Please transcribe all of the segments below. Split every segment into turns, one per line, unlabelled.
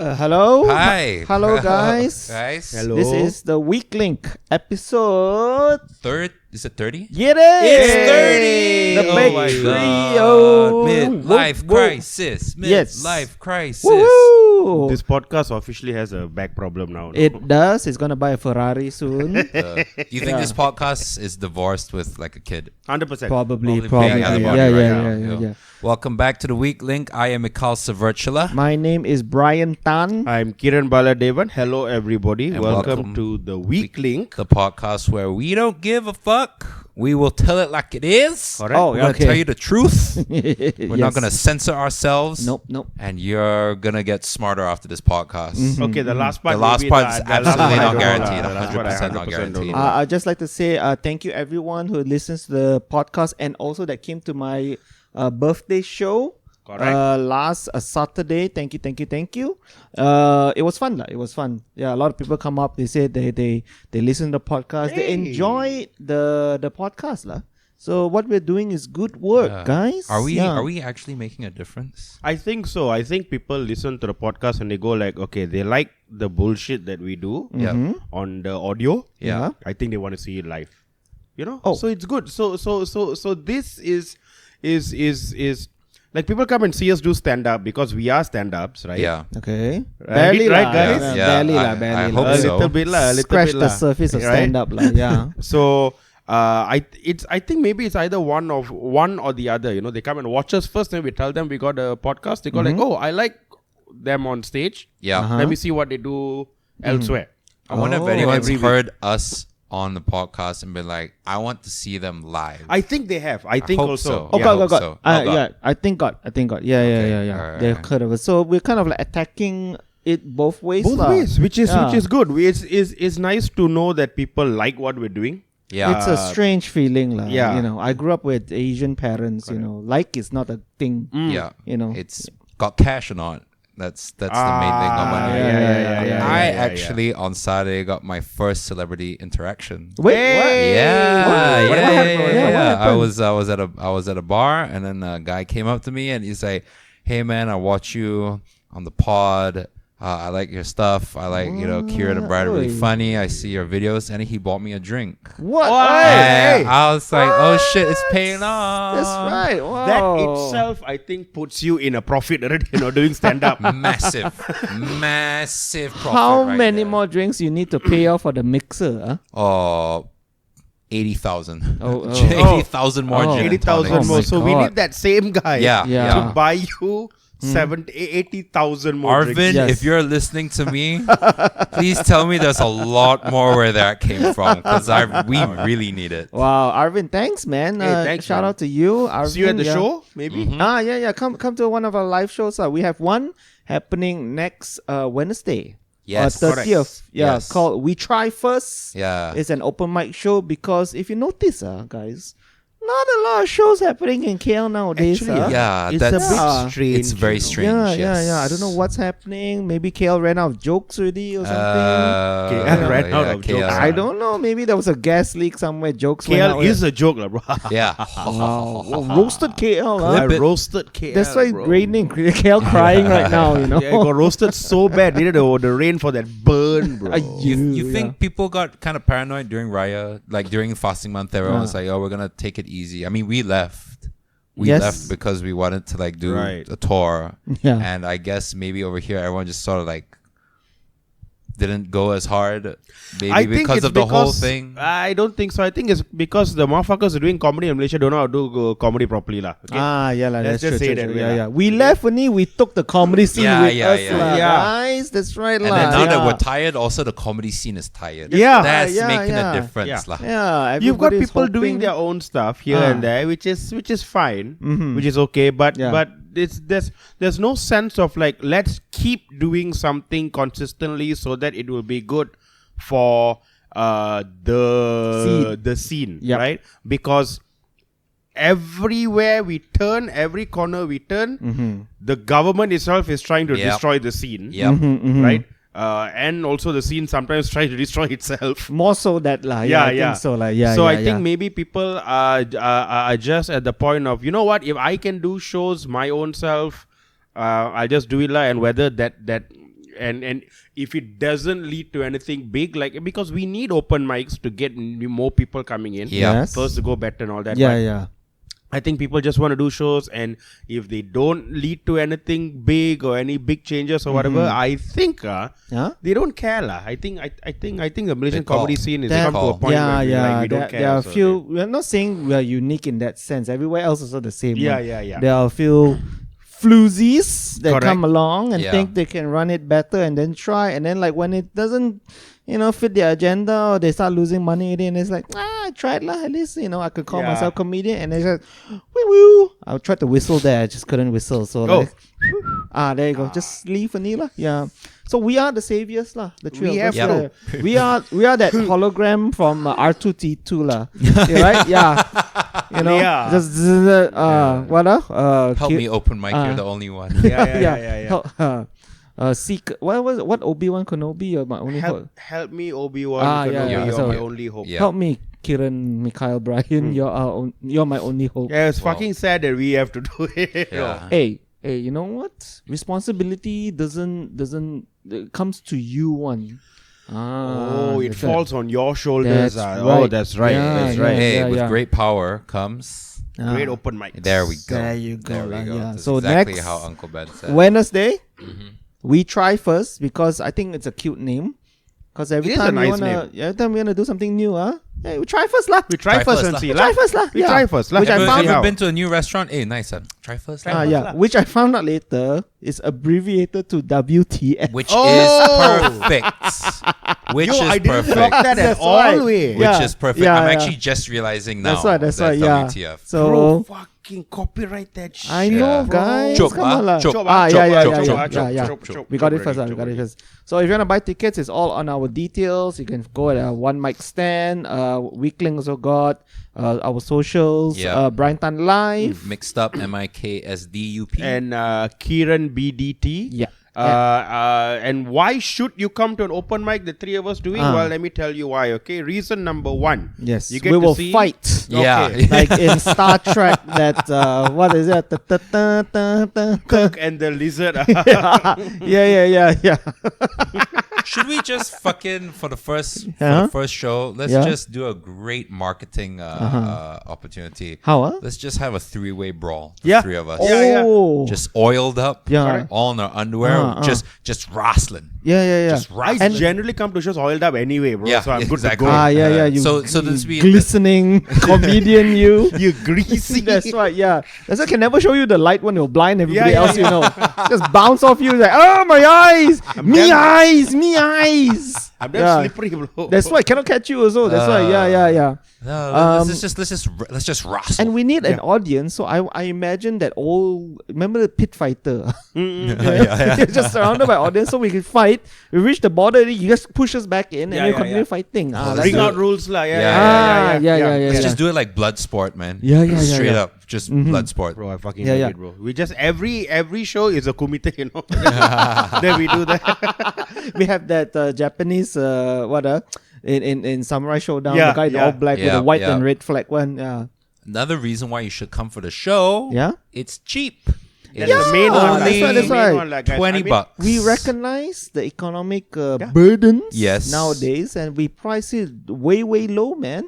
Hello.
Hi.
Hello, guys.
Guys.
Hello.
This is the Week Link episode.
Is it 30?
Yeah, it is.
It's 30.
The
Oh
big
my
trio.
God. Midlife
Whoa.
crisis.
Yes.
Midlife crisis.
Woo!
This podcast officially has a back problem now.
It does. It's gonna buy a Ferrari soon.
Do you think this podcast is divorced with like a kid?
100%.
Probably.
paying
Yeah,
everybody
yeah,
right
yeah,
now.
yeah.
Welcome back to the Week Link. I am Mikhail Svrcula.
My name is Brian Tan.
I'm Keren, Bala, Devan. Hello, everybody.
And
welcome to the Week Link.
The podcast where we don't give a fuck. We will tell it like it is.
Correct.
Oh,
We're going to
okay.
tell you the truth. We're not
Yes.
going to censor ourselves.
Nope.
And you're going to get smarter after this podcast.
Okay, the last part.
The last
maybe
part is
the
absolutely
last
not
part,
guaranteed.
the last part I
100% not
100%
guaranteed.
don't know.
I'd just like to say thank you everyone who listens to the podcast and also that came to my birthday show.
Correct.
Last Saturday. Thank you. It was fun. It was fun. Yeah, a lot of people come up. They say they listen to the podcast. They
Hey.
enjoy the podcast lah. So what we're doing is good work, guys.
Are we
Yeah.
are we actually making a difference?
I think so. I think people listen to the podcast and they go like, okay, they like the bullshit that we do
Yeah.
on the audio.
Yeah.
I think they want to see it live. You know?
Oh.
So it's good. So this is like people come and see us do stand up because we are stand ups, right?
Yeah.
Okay.
Right,
Barely
right,
lah.
guys?
Yeah,
Yeah,
barely
I-
lah.
I
Barely
hope
lah.
A
so.
little bit lah, a little
Scratch
bit
the
lah.
surface of
Right?
stand up lah. Yeah.
So I think maybe it's either one or the other. You know, they come and watch us first, and we tell them we got a podcast. They go like, oh, I like them on stage.
Yeah.
Uh-huh.
Let me see what they do elsewhere.
I wonder if
Oh.
anyone's
Every week.
heard us on the podcast and been like, I want to see them live.
I think they have. I think
hope
also.
so.
Oh,
Yeah,
God.
hope so. Oh, God.
Yeah, I think God. Yeah.
Alright,
They've
alright.
heard of it. So we're kind of like attacking it both ways.
Both
lah.
ways, which is
Yeah.
good. It's nice to know that people like what we're doing.
Yeah.
It's a strange feeling, lah.
yeah.
You know, I grew up with Asian parents. You know, like is not a thing.
yeah.
You know,
It's got cash or not. That's the main thing. Not money.
yeah.
I actually on Saturday got my first celebrity interaction.
Wait,
Yeah,
What happened? What happened?
I was at a bar, and then a guy came up to me and he's like, "Hey man, I watch you on the pod. I like your stuff. I like Kieran and Brad are really
Oi.
funny. I see your videos." And he bought me a drink.
What?
And
Hey.
I was like, "Oh shit, it's paying off."
That's right. Wow.
That itself, I think, puts you in a profit already. You know, doing stand up.
Massive profit.
How
right
many
there.
more drinks you need to pay off for the mixer? Huh?
80,000.
Oh.
80,000 more
Oh.
gin and
80,000
tonics.
Oh
more.
my
So we
God.
need that same guy.
Yeah.
Yeah.
To buy you 80,000 more
Arvin,
drinks.
Yes.
if you're listening to me, please tell me there's a lot more where that came from, because we really need it.
Wow, Arvin, thanks, man.
Hey, thanks,
shout
man.
out to you, Arvin.
See you at the
yeah.
show, maybe.
Yeah. Come to one of our live shows. We have one happening next Wednesday.
Yes.
30th. Yeah,
Yes.
called We Try First.
Yeah.
It's an open mic show because if you notice, guys, not a lot of shows happening in KL nowadays.
Actually,
Yeah,
it's
that's
a bit strange.
It's very
you know.
strange.
Yeah. I don't know what's happening. Maybe KL ran out of jokes already or something.
KL ran out of jokes.
I don't know. Maybe there was a gas leak somewhere. Jokes went
KL
out.
is a joke, lah, bro.
Yeah.
Wow. Roasted KL.
I
Huh?
Clip it.
roasted KL.
That's why
bro.
raining. KL crying right now. You know.
Yeah, it got roasted so bad. Needed the rain for that burn, bro.
You think people got kind of paranoid during Raya, like during fasting month? Everyone was like, "Oh, we're gonna take it easy." I mean, we left. We
Yes.
left because we wanted to like do
Right.
a tour,
Yeah.
and I guess maybe over here everyone just sort of like didn't go as hard, maybe
I think
because
it's
of the whole
because-
thing.
I don't think so. I think it's because the motherfuckers who are doing comedy in Malaysia don't know how to do comedy properly, lah. Okay?
Yeah, lah.
Let's
That's
just
true.
say
true,
that
true.
way,
Yeah.
lah.
We left only. We took the comedy scene
Yeah,
with
yeah,
us,
yeah,
lah,
yeah.
guys. That's right,
And
lah.
then now that
yeah.
we're tired, also the comedy scene is tired.
Yeah.
That's
Yeah,
making
yeah.
a difference,
Yeah.
lah.
Yeah,
You've got
everybody's
people doing
hoping-
their own stuff here and there, which is fine, which is okay. But
Yeah.
but there's no sense of like, let's keep doing something consistently so that it will be good for the scene,
Yep.
right? Because everywhere we turn, every corner we turn, the government itself is trying to
Yep.
destroy the scene,
Yep.
right? And also the scene sometimes tries to destroy itself.
More so that lah. Yeah, I think so lah. Yeah.
So
yeah,
I think
yeah.
maybe people are just at the point of, you know what, if I can do shows my own self, I'll just do it lah. And whether that and if it doesn't lead to anything big, like, because we need open mics to get more people coming in.
Yeah.
Yes.
First to go better and all that.
Yeah,
but
yeah.
I think people just want to do shows, and if they don't lead to anything big or any big changes or whatever, I think
Yeah.
they don't care lah. I think the Malaysian
They call.
comedy scene is
That-
come to a point
Yeah,
where we,
yeah.
like, we don't care.
There are a
so
few. We're not saying we are unique in that sense. Everywhere else is also the same.
Yeah,
one.
yeah, yeah.
There are a few floozies that
Correct.
come along and
Yeah.
think they can run it better and then try, and then like when it doesn't, fit their agenda, or they start losing money in it, and it's like, I tried lah. At least I could call
Yeah.
myself comedian, and it's like, woo woo. I tried to whistle there, I just couldn't whistle. So like, there you go. Just leave Vanilla. Yeah. So we are the saviors lah. The three
We
of us.
have
to.
Yeah. We are that hologram from R2D2 lah. Yeah, right? Yeah.
Yeah.
Just what
Help me open mic. You're the only one.
yeah.
Seek. What was it? What Obi-Wan Kenobi? You're my only hope.
Help me, Obi-Wan. You're
So-
my only hope.
Yeah.
Help me, Keren, Mikhail, Brian. You're my only hope.
Yeah, it's
Wow.
fucking sad that we have to do it.
Yeah.
Hey, you know what? Responsibility doesn't it comes to you one.
Oh, it
that's
falls on your shoulders.
That's
Oh,
right.
that's right.
Yeah,
that's
yeah.
right.
Hey, with
yeah.
great power comes.
right.
Great open mic.
There we go.
There you go.
There we go.
Yeah.
That's
So
exactly
next
how Uncle Ben said.
Wednesday, we try first because I think it's a cute name. Because every
It is a
time we
nice
wanna do something new, hey, we try first lah.
We try first and see.
Try first lah.
We try first lah.
Which I
Ever,
found
ever
how.
been to a new restaurant? Hey, nice. Try first.
Which I found out later is abbreviated to WTF.
Which
Oh!
is perfect. Which is
I didn't
perfect.
clock that at
That's
all.
right.
Way.
Which
Yeah.
is perfect.
Yeah,
I'm
yeah.
actually just realizing now.
That's right. Yeah.
WTF.
So
Bro, fucking copyright that shit.
I know,
Yeah.
guys.
Chop,
Come on lah.
chop,
Yeah. We got it first. So if you want to buy tickets, it's all on our details. You can go at a One Mic Stand. Weekling also got our socials.
Yeah.
Brian Tan Live.
Mixed up MIKSDUP.
And Keren BDT.
Yeah.
And why should you come to an open mic, the three of us doing? Well, let me tell you why, okay? Reason number one.
Yes.
You get
We
to
will
see-
fight.
Yeah.
Okay.
Like in Star Trek, that what is it?
Kirk and the lizard.
Yeah.
Should we just fucking for the first show? Let's
Yeah.
just do a great marketing opportunity.
How? Huh?
Let's just have a three-way brawl. The
Yeah.
three of us.
Yeah.
Oh.
Just oiled up.
Yeah.
All in our underwear. Just wrestling.
Yeah.
Just
I
wrestling.
generally come to shows oiled up anyway, bro.
Yeah,
so I'm good
exactly.
to go.
Yeah. You,
So this be
glistening comedian, you.
You greasy.
That's right. Yeah. That's why I can never show you the light when it'll blind everybody
Yeah,
else. Just bounce off you like, oh my eyes, me eyes.
I'm damn slippery, bro.
That's why I cannot catch you also. That's why. Yeah.
No, let's just wrestle.
And we need an audience. So I imagine that remember the pit fighter?
yeah.
Just surrounded by audience, so we can fight. We reach the border, you just push us back in, and we continue fighting.
that's
Bring
it.
out rules, lah.
Yeah.
Let's just do it like blood sport, man.
Yeah.
Straight
yeah.
up, just blood sport.
Bro, I fucking
Yeah,
love
yeah.
it, bro. We just every show is a kumite, Then we do that.
We have that Japanese in Samurai Showdown,
Yeah,
the guy in
yeah.
all black with
Yeah,
the white
yeah.
and red flag one. Yeah.
Another reason why you should come for the show.
Yeah?
It's cheap.
That's the main one.
that's right, that's
Main
right.
one, like, guys.
$20.
I mean,
We recognize the economic burdens
Yes.
nowadays, and we price it way low, man.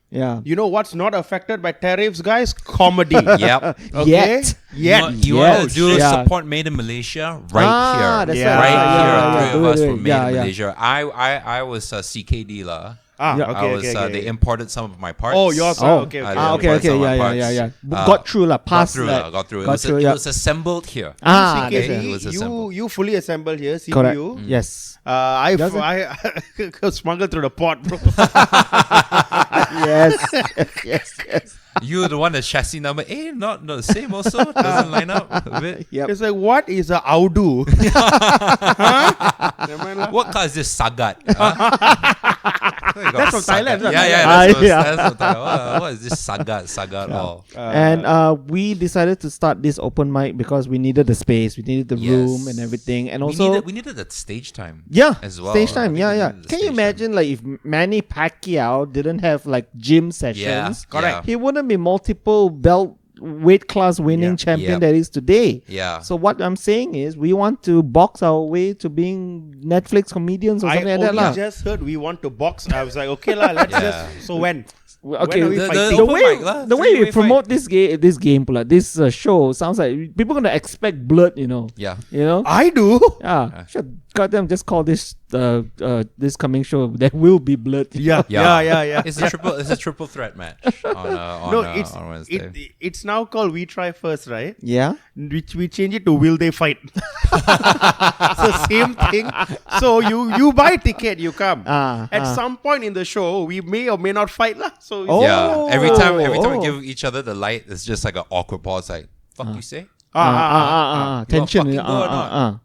Yeah.
You know what's not affected by tariffs, guys? Comedy.
Yep.
Okay?
You want
Yes.
to do
Yeah.
support Made in Malaysia right here.
That's
Yeah.
right.
Right
Yeah,
here,
yeah,
three of
do
us
it.
from Made
Yeah,
in
yeah.
Malaysia. I was CKD lah.
Ah,
Yeah.
okay,
I was.
okay.
They imported some of my parts.
Oh, yours.
Oh,
Okay,
I
okay.
did
Okay,
import some of my
yeah.
parts.
Got through lah,
Got
passed
through.
that.
Got through.
Got through,
It
yeah.
was assembled here.
Ah,
CKD,
that's
it was assembled.
you fully assembled here,
correct.
CPU.
Yes.
I
Does it?
I smuggled through the pot, bro.
yes.
You're the one that chassis number. Not the same also. Doesn't line up a bit.
Yep.
It's like, what is a Audu?
What car is this? Sagat.
That's from Thailand, isn't it?
Yeah. That's
yeah.
from Thailand. What is this Sagat? All.
And we decided to start this open mic because we needed the space, we needed the
Yes.
room and everything, and also
we needed that stage time.
yeah,
as well.
stage time.
I think
Yeah,
we
yeah.
needed the
Can you
stage time.
imagine like if Manny Pacquiao didn't have like gym
Yeah,
sessions?
correct.
He wouldn't be multiple belt weight class winning champion
Yep.
that is today.
Yeah.
So what I'm saying is we want to box our way to being Netflix comedians or
I
something like that.
only
lah.
just heard we want to box. I was like, okay lah, let's
Yeah.
just. So when?
Okay,
When are we
the
fighting?
the
open
way
mic lah,
the way we
three-way
promote
fight.
this game, this show sounds like people gonna expect blood,
Yeah.
You know?
I do.
Yeah. Should goddamn just call this this coming show there will be blood.
Yeah.
It's a triple threat match on Wednesday.
It's now called We Try First, right?
Yeah.
Which we change it to Will They Fight? So same thing. So you buy a ticket, you come. At some point in the show, we may or may not fight lah. So
Oh.
Yeah. Every time we
oh.
give each other the light, it's just like an awkward pause. Like, fuck you say?
Tension.
fucking go or not?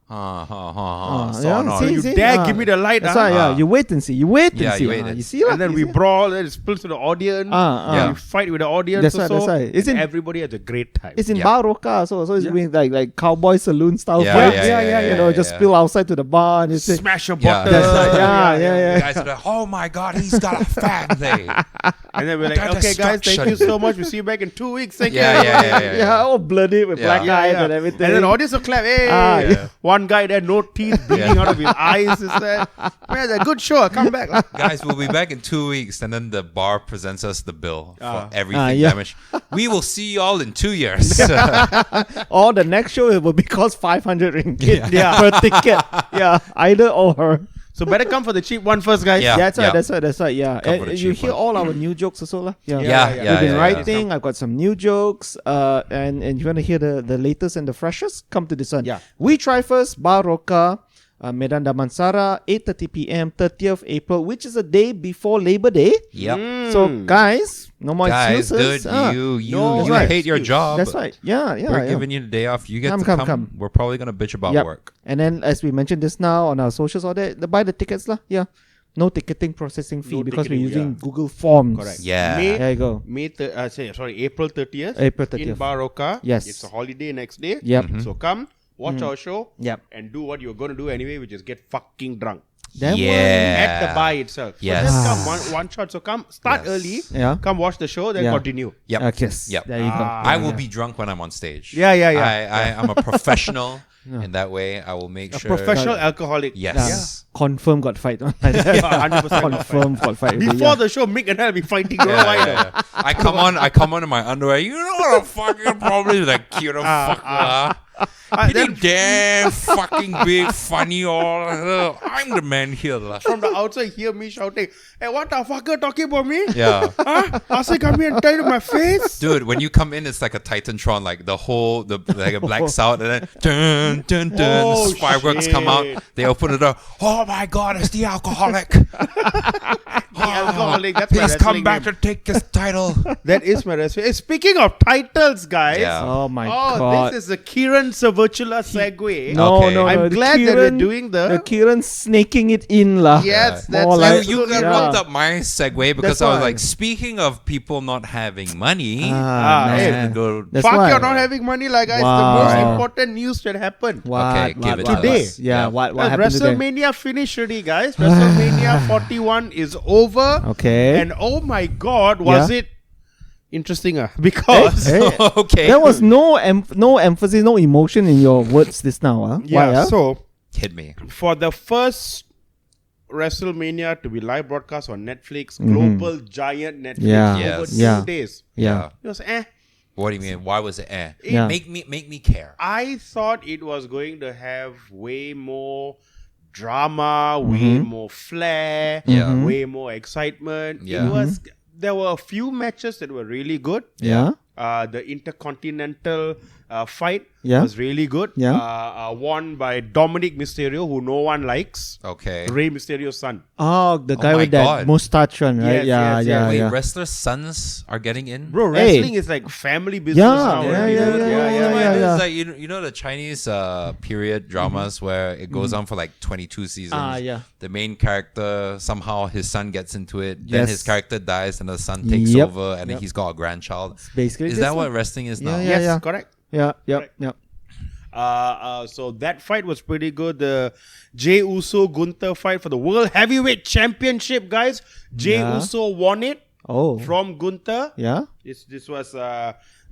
So
Yeah,
on.
see,
you
see,
dare give me the light,
That's why, yeah. You wait and see. You wait and
Yeah,
see.
you wait and
You see, lah.
and then
You
we
see?
brawl, then it spills to the audience.
Yeah.
We fight with the audience.
That's
or
right,
so,
that's right. It's
and
in-
everybody has a great time.
It's in
Yeah.
Bar Roca, so it's doing like cowboy saloon style
Yeah,
fights.
yeah,
You know, just
yeah.
spill outside to the bar and you say,
Smash a
Yeah.
bottle.
That's right. Yeah.
You guys are like, oh my god, he's got a fat leg.
And then we're like,
That
okay, guys, thank you
destruction.
so much. We'll see you back in 2 weeks. Thank you.
Yeah, all bloody with
Yeah.
black
Yeah,
eyes and everything.
And then the audience will clap. Hey,
Yeah.
one guy there, no teeth bleeding out of his eyes. Is that? Man, it's a good show. Come back.
Guys, we'll be back in 2 weeks, and then the bar presents us the bill for everything
yeah.
damaged. We will see y'all in 2 years.
Or the next show it will be cost 500 ringgit
Yeah.
per ticket. Yeah, either or.
So better come for the cheap one first, guys.
Yeah.
That's right. Yeah,
Come for the
and you
cheap
hear
one.
all our new jokes also, lah.
Yeah,
We've been
yeah.
writing. I've got some new jokes. And you want to hear the latest and the freshest? Come to this one.
Yeah.
We Try First, Bar Roca, Medan Damansara, 8:30 p.m. 30th April, which is a day before Labor Day.
Yep.
So guys, no more
Guys,
excuses.
dude, you
That's
you
right.
hate your job.
That's right. Yeah.
We're giving you the day off. You get
Come,
to
come, come.
We're probably gonna bitch about
Yep.
work.
And then, as we mentioned this now on our socials, all that, buy the tickets lah. Yeah, no ticketing processing fee
No
because we're
ticketing,
using Google Forms.
Correct.
Yeah.
There you go.
April 30th.
April
In
30th.
Bar Roca.
Yes.
It's a holiday next day.
Yep.
So come, watch our show.
Yep.
And do what you're going to do anyway, which is get fucking drunk.
That
Yeah.
At the bar itself. So
Yes.
just come one shot. So come, start early.
Yeah.
Come watch the show, then
Yeah.
continue.
Yep.
Okay.
Yep.
There you go.
I will be drunk when I'm on stage.
Yeah.
I'm a professional in that way. I will make
A
sure.
professional alcoholic.
Yes.
Confirm got fight.
100%
Confirm got fight.
Before the show, Mick and I will be fighting. Don't know why though.
I come on in my underwear. You know what a fucking problem is, like cute fucker. He
then
did damn fucking big, funny all. I'm the man here. lah.
from the outside, hear me shouting, "Hey, what the fucker talking about me?
Yeah.
Huh? Asa come here and tell you my face."
Dude, when you come in, it's like a Titantron, like like a black sound, and then dun dun dun,
Oh,
the fireworks come out.
shit.
They open the door. Oh my God, it's the alcoholic.
The alcoholic. That's my
Please come
wrestling
back
name.
to take his title.
That is my wrestling. Hey, speaking of titles, guys.
Yeah.
Oh my god.
This is a Keren Svrcula segue.
No,
Okay.
no, no.
I'm
the
glad that we're
Keren-
doing the
Keren snaking it in lah.
Yes, that's
More like-
You
absolutely
interrupt
Yeah.
up my segue because
That's
I was
why.
like, speaking of people not having money,
Man.
go-
That's
Fuck,
why.
you're not having money, like guys.
Wow.
The most important news that happened.
What,
Okay, give it to
Today.
us.
Yeah,
Yeah.
what
Well,
happened today?
WrestleMania finished already, guys. WrestleMania 41 is over.
Okay.
And oh my God, was
Yeah.
it interesting? Because
Hey,
okay.
there was no emphasis, no emotion in your words this now. Huh?
yeah,
Why,
so
Hit me.
for the first WrestleMania to be live broadcast on Netflix, global giant Netflix,
Yeah.
over
Yes.
2
Yeah.
days.
Yeah.
It was
What do you mean? Why was it?
Yeah.
Make me care.
I thought it was going to have way more drama, way more flair,
Yeah.
way more excitement.
Yeah.
There were a few matches that were really good.
Yeah.
The Intercontinental fight
Yeah.
was really good.
Yeah.
Won by Dominic Mysterio, who no one likes.
Okay.
Rey Mysterio's son.
Oh, the guy
my
with that
God.
mustache one, right?
Yes,
yeah,
yes,
yeah,
yes.
Wait,
yeah.
wrestlers' sons are getting in?
Bro,
Hey.
wrestling is like family business
Yeah,
now.
yeah,
already,
yeah,
dude.
yeah.
It's like, you know the Chinese period dramas where it goes on for like 22 seasons.
Yeah.
The main character, somehow his son gets into it. Then
Yes.
his character dies and the son takes
Yep.
over and then he's got a grandchild.
Basically,
Is
this
that what
one.
wrestling is
Yeah,
now?
yeah.
Yes, correct.
Yeah, yep,
Correct.
yep.
So that fight was pretty good. The Jey Uso Gunther fight for the World Heavyweight Championship, guys. Jey
Yeah.
Uso won it
Oh.
from Gunther.
Yeah.
This was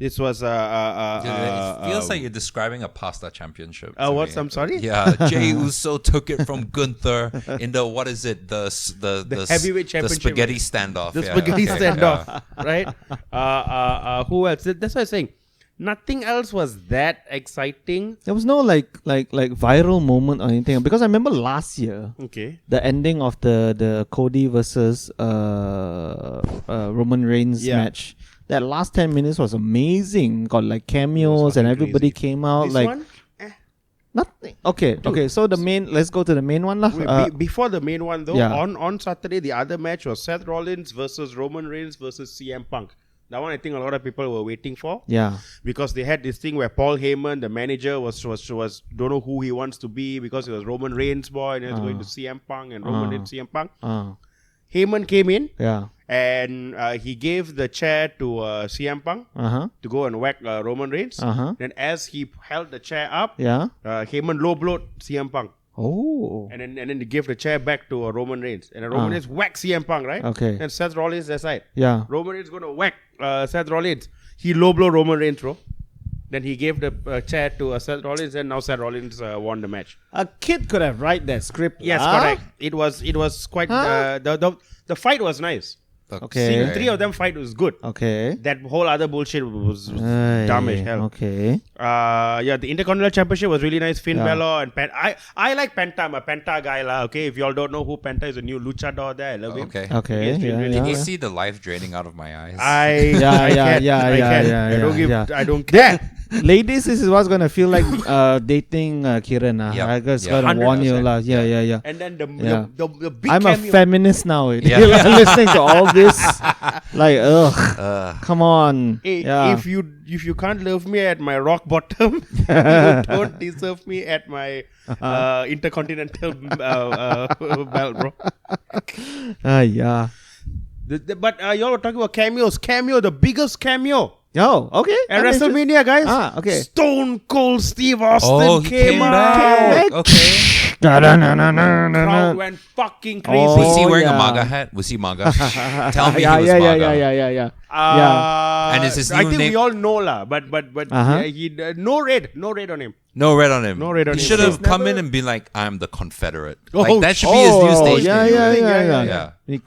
This was
it feels like you're describing a pasta championship.
What? I'm sorry.
Yeah, Jey Uso took it from Gunther in the what is it? The
heavyweight championship.
The spaghetti standoff.
The spaghetti standoff, right? Who else? That's what I'm saying. Nothing else was that exciting.
There was no like viral moment or anything, because I remember last year, the ending of the Cody versus Roman Reigns match. That last 10 minutes was amazing. Got like cameos and everybody came out.
This
like
one?
nothing. Okay. So let's go to the main one lah.
Before the main one though, on Saturday the other match was Seth Rollins versus Roman Reigns versus CM Punk. That one I think a lot of people were waiting for.
Yeah.
Because they had this thing where Paul Heyman, the manager, was don't know who he wants to be, because it was Roman Reigns' boy and he was going to CM Punk and Roman Reigns CM Punk. Heyman came in.
Yeah.
And he gave the chair to CM Punk to go and whack Roman Reigns. Then as he held the chair up, Heyman low-blowed CM Punk.
Oh.
And then he gave the chair back to Roman Reigns. And then Roman Reigns whacked CM Punk, right?
Okay.
Then Seth Rollins aside.
Yeah.
Roman Reigns going to whack Seth Rollins. He low-blowed Roman Reigns, bro. Then he gave the chair to Seth Rollins, and now Seth Rollins won the match.
A kid could have write that script.
Yes, correct. It was quite... The fight was nice.
Okay.
Seeing three of them fight was good.
Okay.
That whole other bullshit was dumb as hell.
Okay.
The Intercontinental Championship was really nice. Finn Balor and I like Penta. I'm a Penta guy lah. Okay, if you all don't know who Penta is, a new luchador there. I love him.
Okay.
Did you see the life draining out of my eyes?
I don't care.
Ladies, this is what's gonna feel like dating Keren. I just gotta warn you lah. Yeah.
And then the big
I'm
cameo.
A feminist now. Listening to all this, like, come on.
Hey, if you can't love me at my rock bottom, you don't deserve me at my intercontinental belt, bro.
Yeah.
But y'all were talking about cameos. The biggest cameo.
Oh, okay.
At WrestleMania, guys.
Okay.
Stone Cold Steve Austin came out.
Okay.
Crowd went fucking crazy.
Was he wearing a MAGA hat? Was he MAGA? Tell me he was MAGA. And is his new
I think
name?
we all know lah, but he no red on him.
No red on him.
He
should have come in and been like, "I'm the Confederate." Like that should be his new stage name.
Yeah. He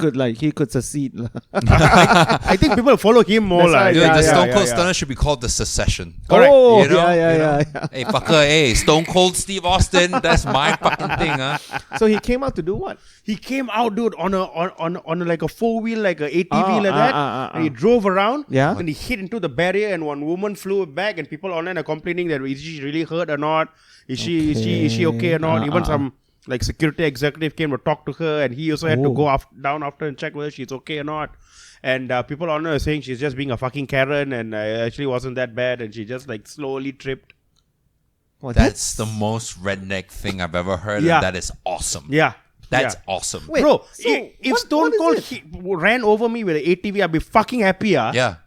could succeed.
I think people follow him more like.
The Stone Cold Stunner should be called the Secession.
Correct.
Oh,
you know?
Yeah.
Hey fucker, hey, Stone Cold Steve Austin, that's my fucking thing, huh?
So he came out to do what?
He came out, dude, on a like a 4-wheel, like a ATV like that. And he drove around.
Yeah.
And he hit into the barrier, and one woman flew back, and people online are complaining that is she really hurt or not? Is she okay or not? Even some like security executive came to talk to her, and he also had to go down after and check whether she's okay or not. And people online are saying she's just being a fucking Keren, and actually wasn't that bad, and she just like slowly tripped.
Well,
that's the most redneck thing I've ever heard, and that is awesome.
Yeah.
That's awesome.
Wait,
bro,
so
if Stone Cold ran over me with an ATV, I'd be fucking happy.
Yeah.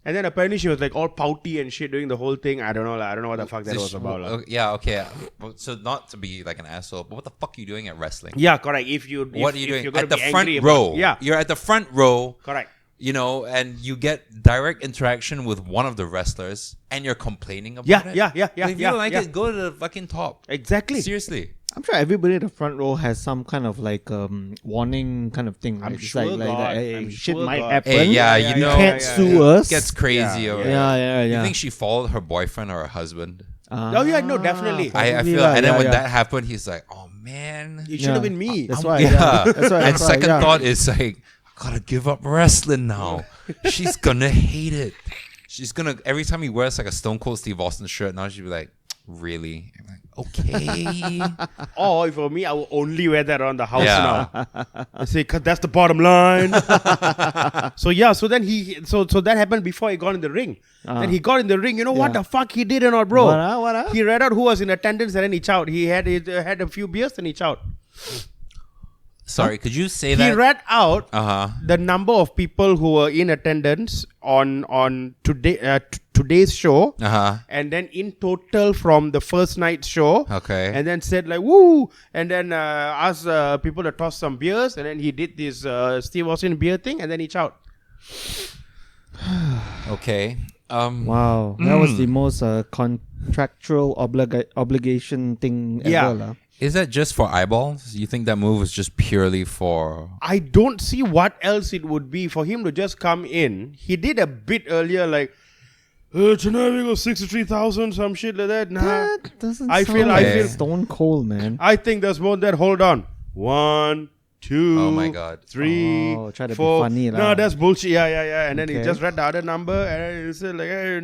And then apparently she was like all pouty and shit doing the whole thing. I don't know what the fuck that was about.
Yeah, okay. So not to be like an asshole, but what the fuck are you doing at wrestling?
Yeah, correct.
What are you doing at the front
row?
row? Yeah, you're at the front row.
Correct.
You know, and you get direct interaction with one of the wrestlers, and you're complaining about it.
Yeah.
If you don't like it, go to the fucking top.
Exactly.
Seriously.
I'm sure everybody in the front row has some kind of like warning kind of thing. Right?
I'm sure
shit
God.
might happen.
Hey,
you can't sue us.
It gets crazy.
Yeah.
You think she followed her boyfriend or her husband?
No, definitely.
I feel, and then when that happened, he's like, "Oh man,
it should have been me."
That's why.
And second thought is like, I gotta give up wrestling now. She's gonna hate it. She's gonna every time he wears like a Stone Cold Steve Austin shirt. Now she'll be like, "Really?" I'm like, okay.
Or for me, I will only wear that around the house now. I say, cause that's the bottom line. So then so that happened before he got in the ring. Then he got in the ring. You know what the fuck he did or not, bro?
What?
He read out who was in attendance and then he out. He had a few beers and he out.
Sorry, could you say that?
He read out the number of people who were in attendance on today's show, and then in total from the first night's show.
Okay.
And then said like woo, and then asked people to toss some beers, and then he did this Steve Austin beer thing, and then he out.
Okay.
Wow, that was the most contractual obligation thing ever.
Yeah.
Is that just for eyeballs? You think that move was just purely for...
I don't see what else it would be for him to just come in. He did a bit earlier, like, tonight we go 63,000, some shit like that. Nah.
That doesn't
I
sound
feel-
like
I feel-
Stone Cold, man.
I think there's more than that. Hold on. 1, 2,
Oh my God.
3,
Oh, try to be
4.
funny lah.
No, that's bullshit. Yeah. And then he
Okay.
just read the other number and he said like, hey,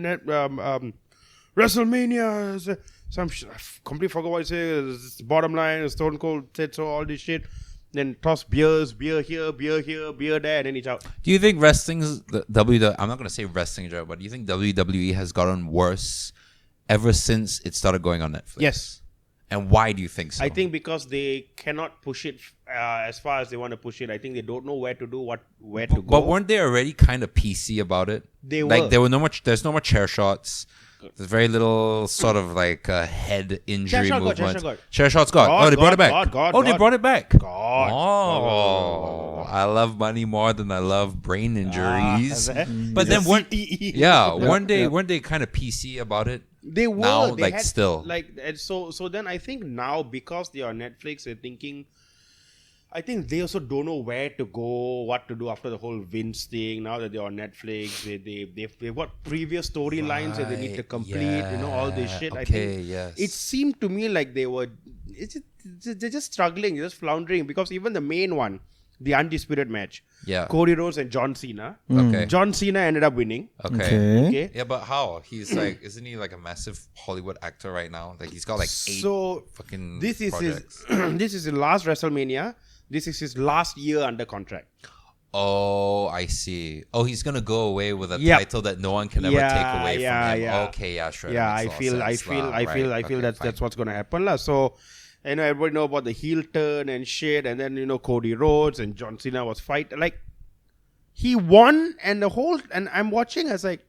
WrestleMania, some shit. I completely forgot what he said. It's bottom line, Stone Cold said so, all this shit. Then toss beer here, beer there, and then it's out.
Do you think wrestling's... I'm not going to say wrestling, but do you think WWE has gotten worse ever since it started going on Netflix?
Yes.
And why do you think so?
I think because they cannot push it as far as they want to push it. I think they don't know where to go.
But weren't they already kind of PC about it?
They
like
were.
there were there's no more chair shots. There's very little sort of like head injury movement. Chair shots got. Oh, they brought it back. They brought it back.
God.
Oh, I love money more than I love brain injuries. But then weren't they kind of PC about it?
They were.
Now,
they
like,
had,
still.
like, and so then I think now because they are on Netflix, they're thinking. I think they also don't know where to go, what to do after the whole Vince thing. Now that they're on Netflix, they've got previous storylines that they need to complete. All this shit.
Okay,
I think
yes.
it seemed to me like they're just struggling, just floundering because even the main one, the undisputed match, Cody Rhodes and John Cena.
Okay.
John Cena ended up winning.
Okay. Yeah, but how? He's like, isn't he like a massive Hollywood actor right now? Like he's got like 8 fucking projects.
This is his last WrestleMania. This is his last year under contract.
Oh, I see. Oh, he's gonna go away with a title that no one can ever take away from him.
Yeah.
Okay, yeah, sure.
Yeah,
I feel
that's what's gonna happen, lah. So, everybody know about the heel turn and shit, and then Cody Rhodes and John Cena was fight like he won, and I'm watching. I was like,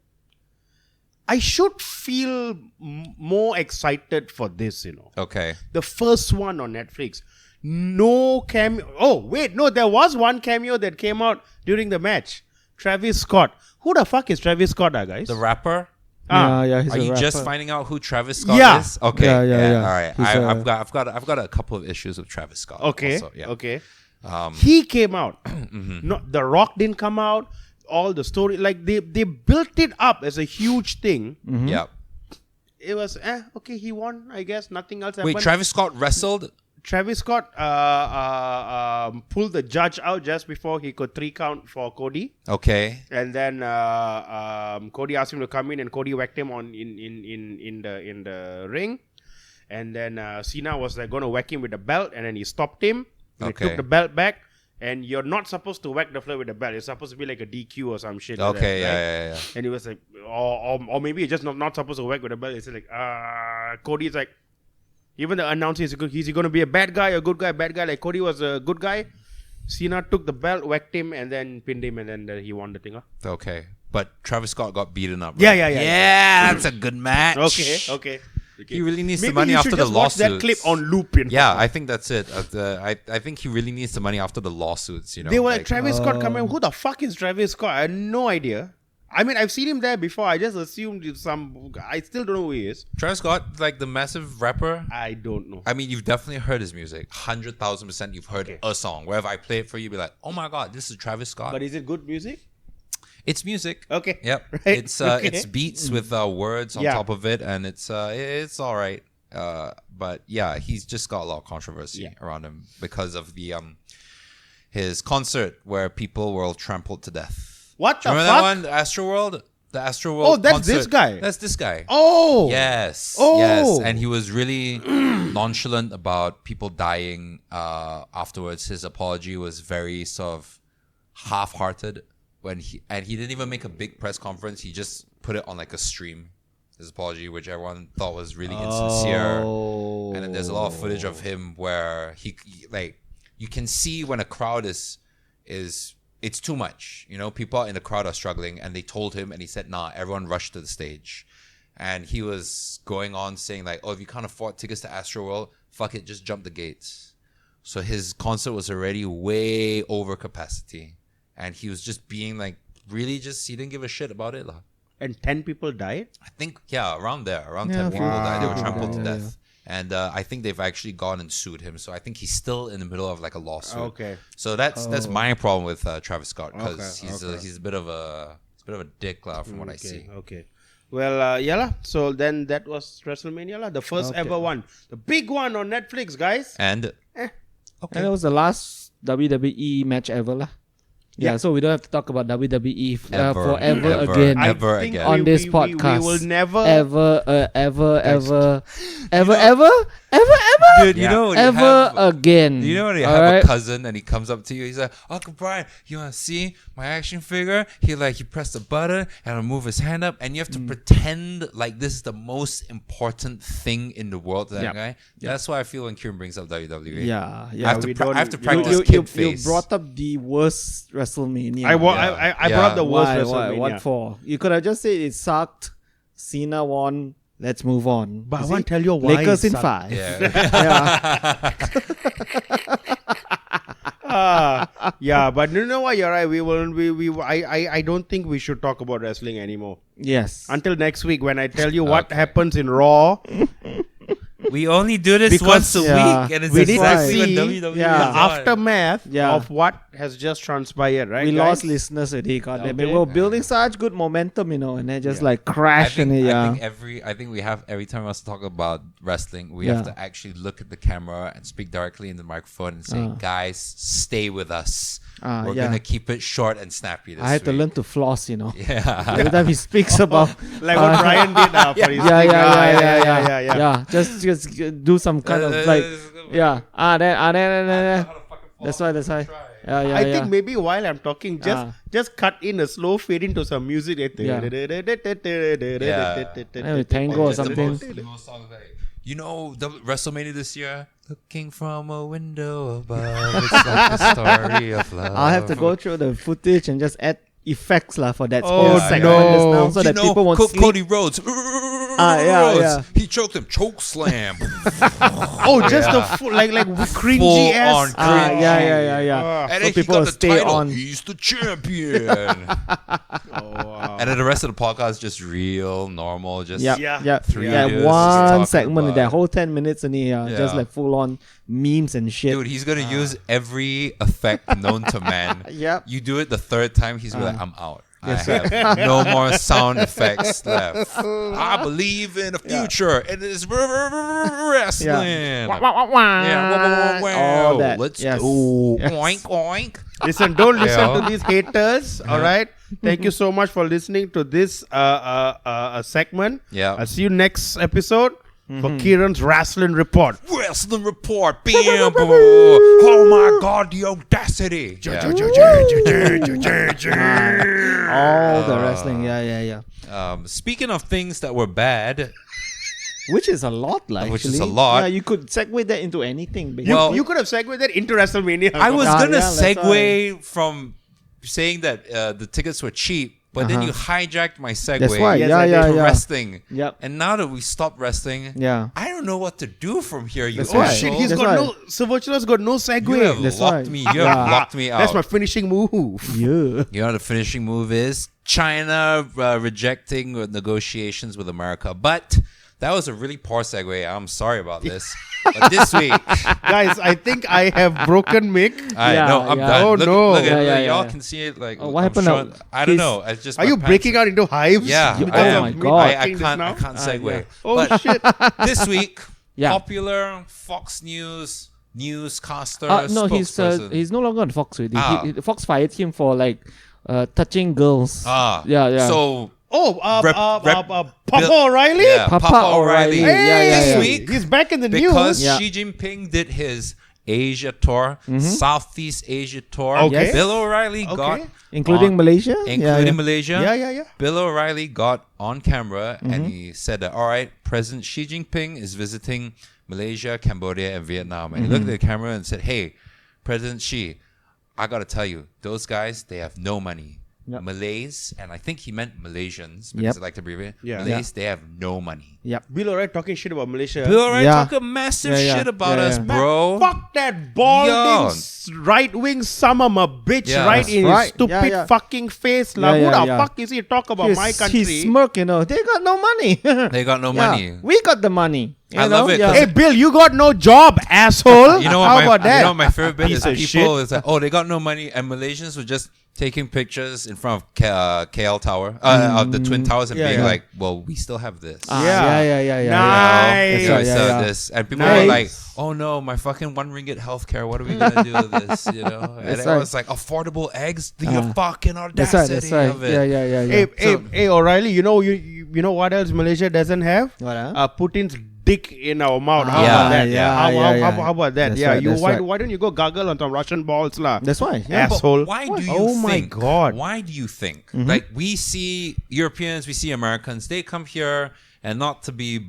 I should feel more excited for this,
Okay.
The first one on Netflix. No cameo. Oh, wait. No, there was one cameo that came out during the match. Travis Scott. Who the fuck is Travis Scott, guys?
The rapper?
Yeah, he's
Are
a
you
rapper.
just finding out who Travis Scott is? Okay.
Yeah.
All right. I've got a couple of issues with Travis Scott.
Okay.
Also, yeah.
Okay. He came out. No, The Rock didn't come out. All the story, like they built it up as a huge thing.
Yeah.
It was okay. He won. I guess nothing else happened.
Wait, Travis Scott wrestled?
Travis Scott pulled the judge out just before he could 3 count for Cody.
Okay.
And then Cody asked him to come in, and Cody whacked him in the ring. And then Cena was like going to whack him with the belt, and then he stopped him. He took the belt back, and you're not supposed to whack the floor with the belt. It's supposed to be like a DQ or some shit.
Okay,
like that,
yeah.
And he was like, or maybe you're just not supposed to whack with the belt. It's like Cody's like. Even the announcer is good. Is he going to be a bad guy, a good guy, bad guy? Like Cody was a good guy. Cena took the belt, whacked him, and then pinned him, and then he won the thing.
Okay. But Travis Scott got beaten up. Right?
Yeah.
Yeah, that's a good match.
Okay.
He really needs
Maybe
the money
you
after
should
the
just watch
lawsuits.
that clip on loop.
Yeah, I think that's it. I think he really needs the money after the lawsuits.
They were like Travis Scott coming. Who the fuck is Travis Scott? I had no idea. I mean, I've seen him there before. I just assumed it's some. I still don't know who he is.
Travis Scott, like the massive rapper.
I don't know.
I mean, you've definitely heard his music. 100,000% you've heard a song. Wherever I play it for you, you'll be like, oh my God, this is Travis Scott.
But is it good music?
It's music.
Okay.
Yep.
Right.
It's beats with words on top of it, and it's all right. But yeah, he's just got a lot of controversy around him because of the his concert where people were all trampled to death.
What the
Remember
fuck?
that one, the Astroworld? The Astroworld.
Oh, that's
concert.
this guy.
That's this guy.
Oh.
Yes.
Oh.
Yes. And he was really nonchalant about people dying afterwards. His apology was very sort of half-hearted he didn't even make a big press conference. He just put it on like a stream. His apology, which everyone thought was really insincere. And then there's a lot of footage of him where he like you can see when a crowd is it's too much. People in the crowd are struggling, and they told him, and he said, nah, everyone rushed to the stage. And he was going on saying like, oh, if you can't afford tickets to Astroworld, fuck it, just jump the gates. So his concert was already way over capacity. And he was just being like really just he didn't give a shit about it, lah.
And 10 people died?
I think around 10
Yeah,
people died. They were
wow.
trampled to
Yeah,
death. And I think they've actually gone and sued him. So I think he's still in the middle of like a lawsuit.
Okay.
So that's my problem with Travis Scott because
Okay,
he's a bit of a dick from what I see.
Okay. Well, so then that was WrestleMania, the first ever one. The big one on Netflix, guys.
And
And it was the last WWE match ever lah. Yeah, so we don't have to talk about WWE forever again
Ever
think
again.
on this
we
podcast.
will never...
ever.
Dude, you know when
again.
you know when you
All
have
right?
a cousin and he comes up to you, he's like, Uncle Brian, you want to see my action figure? He press the button and he'll move his hand up and you have to pretend like this is the most important thing in the world to that guy. That's why I feel when Kieran brings up WWE.
Yeah.
I have to practice
You
kid face.
brought up the worst WrestleMania.
I brought up the worst WrestleMania.
What for? You could have just said it sucked. Cena won. Let's move on.
But I want to tell you why
Lakers
it
in
sucked.
5.
Yeah, but you know what? You're right. I don't think we should talk about wrestling anymore.
Yes.
Until next week when I tell you what happens in Raw.
We only do this
Because-
once a
Yeah.
week, and it's
We need to
exactly when
see
WWE
Yeah.
is
the
on.
aftermath
Yeah.
of what has just transpired, right?
We
guys?
lost listeners already. God damn it. We were building such good momentum, and then just like
I
crash in
think,
it.
I
Yeah.
think we have every time we talk about wrestling, we have to actually look at the camera and speak directly in the microphone and say, "Guys, stay with us. We're gonna keep it short and snappy this
I had to
week."
learn to floss,
Yeah.
Every time he speaks about
Like what Brian did for his thing.
yeah. Just do some kind of like then. That's why. Yeah.
I think maybe while I'm talking, just cut in a slow fade into some music.
tango or something.
The most songs like, you know, WrestleMania this year. Looking from a window above, it's like the story of love.
I'll have to go through the footage and just add effects for that
Oh,
whole segment
no.
just now, so
You
that
know,
people won't sleep.
Cody Rhodes.
yeah.
He choked him. Choke slam.
Just the like cringy
Full
ass.
on cringe.
Yeah.
And
So
then he
people
got
will
the
stay
title.
on.
He's the champion. And then the rest of the podcast is just real, normal. Just
Yeah.
Three
Yeah,
years
one
talking
segment in
about-
that whole 10 minutes and just like full on memes and shit.
Dude, he's gonna use every effect known to man.
Yep.
You do it the third time, he's like, I'm out. I have no more sound effects left. I believe in the future. It is wrestling.
All that.
Let's
Yes.
go.
Yes.
Oink, oink.
Listen, don't listen to these haters. All right. Thank you so much for listening to this segment.
Yeah.
I'll see you next episode for Kieran's Wrestling Report.
Wrestling report. Bam. Oh my God, the audacity.
All the wrestling. Yeah.
Speaking of things that were bad,
Which is a lot, like.
Which is
actually.
a lot.
Yeah, you could segue that into anything. Basically.
Well,
You could have segued that into WrestleMania.
I was
Yeah,
gonna
that's
segue from saying that the tickets were cheap, but then you hijacked my segue
That's why.
Yes,
Yeah,
I did.
yeah,
to
yeah.
wrestling.
Yep.
And now that we stopped wrestling,
Yeah.
I don't know what to do from here. You
That's
Oh
right.
shit,
asshole.
he's
That's
got
why.
no Svrcula's got no
You
segue.
have
That's
locked
why.
me. You have locked me out.
That's my finishing move.
Yeah.
You know the finishing move is China rejecting negotiations with America, but that was a really poor segue. I'm sorry about this. But this week,
Guys, I think I have broken Mick.
I'm
Yeah.
done.
Oh,
look,
no.
Look at,
Yeah,
y'all
yeah.
can see it. Like,
Oh, what
I'm
happened
showing-
now?
I don't
He's-
know. It's just
Are
my
you
pants-
breaking out into hives?
Yeah.
Because
Oh
of
my
me
God.
I
watching this
can't.
now?
I can't segue.
yeah.
Oh
But
shit.
this week,
Yeah.
popular Fox News newscaster.
No,
spokesperson.
he's no longer on Fox already.
Ah.
Fox fired him for like touching girls. Yeah.
So
Oh,
Rep-
Papa O'Reilly?
yeah,
Papa O'Reilly.
Hey,
Yeah.
This week,
he's back in the
because
news.
Yeah.
Xi Jinping did his Asia tour, Southeast Asia tour.
Okay.
Bill O'Reilly
Okay.
got
Including
on-
Malaysia?
including Malaysia.
Yeah.
Bill O'Reilly got on camera and he said that, all right, President Xi Jinping is visiting Malaysia, Cambodia, and Vietnam. And he looked at the camera and said, hey, President Xi, I got to tell you, those guys, they have no money.
Yep.
Malays, and I think he meant Malaysians because
Yep.
I like to abbreviate.
Yeah.
Malays, they have no money.
Yep.
Bill O'Reilly talking shit about Malaysia.
Bill O'Reilly
Yeah.
talking massive
Yeah.
shit about
Yeah,
us,
yeah.
bro.
Fuck that balding right-wing some of a bitch
Yeah.
right
That's
in
right.
his stupid
Yeah.
fucking face.
Yeah,
Who
yeah,
the
yeah.
fuck is he talk about my country?
He smirk, They got no money.
They got no money.
We got the money.
I love it, 'cause
Hey, Bill, you got no job, asshole.
You know what?
How about that?
You know what my favorite bit is
Piece of
people is like, oh, they got no money, and Malaysians were just taking pictures in front of KL Tower, of the Twin Towers, and
Yeah,
being
yeah.
like, well, we still have this.
Yeah.
Nice.
You know,
Yeah,
so
yeah.
this, and people
Nice.
were like, "Oh no, my fucking #1 healthcare. What are we gonna do with this?" You know, and
That's
it
right.
was like affordable eggs. The fucking
That's
audacity
right.
of it.
Yeah.
Hey, O'Reilly, you know what else Malaysia doesn't have?
What?
Putin's dick in our mouth. How
Yeah,
about that?
yeah.
How about that?
That's
yeah,
right,
you
that's right.
why don't you go gargle on some Russian balls lah?
That's why. Yeah.
But
Asshole.
why do you
Oh
think?
my God.
Why do you think? Like we see Europeans, we see Americans. They come here, and not to be,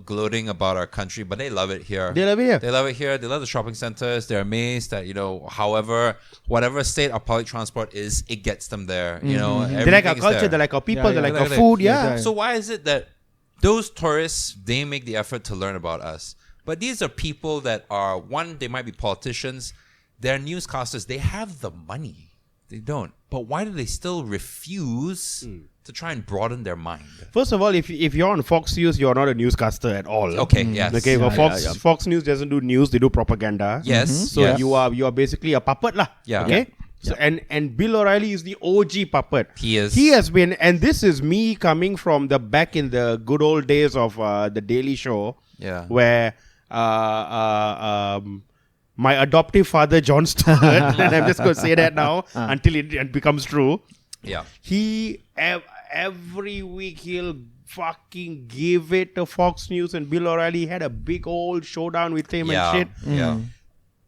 gloating about our country, but they love it here.
They love it here.
They love it here. They love the shopping centers. They're amazed that however, whatever state our public transport is, it gets them there.
They like our
everything's
culture.
there.
They like our people.
Yeah,
They
yeah.
like our
Like-
food.
Yeah.
Yeah.
So why is it that those tourists, they make the effort to learn about us, but these are people that are, one, they might be politicians, they're newscasters, they have the money. They don't. But why do they still refuse to try and broaden their mind?
First of all, if you're on Fox News, you're not a newscaster at all.
Okay, yes.
Okay, but
Yeah,
Fox News doesn't do news; they do propaganda.
Yes.
So
yes.
you are basically a puppet lah.
Yeah.
Okay. So and Bill O'Reilly is the OG puppet.
He is.
He has been, and this is me coming from the back in the good old days of the Daily Show.
Yeah.
Where my adoptive father John Stewart, and I'm just going to say that now until it becomes true.
Yeah.
He every week he'll fucking give it to Fox News, and Bill O'Reilly had a big old showdown with him
Yeah.
and shit.
Yeah.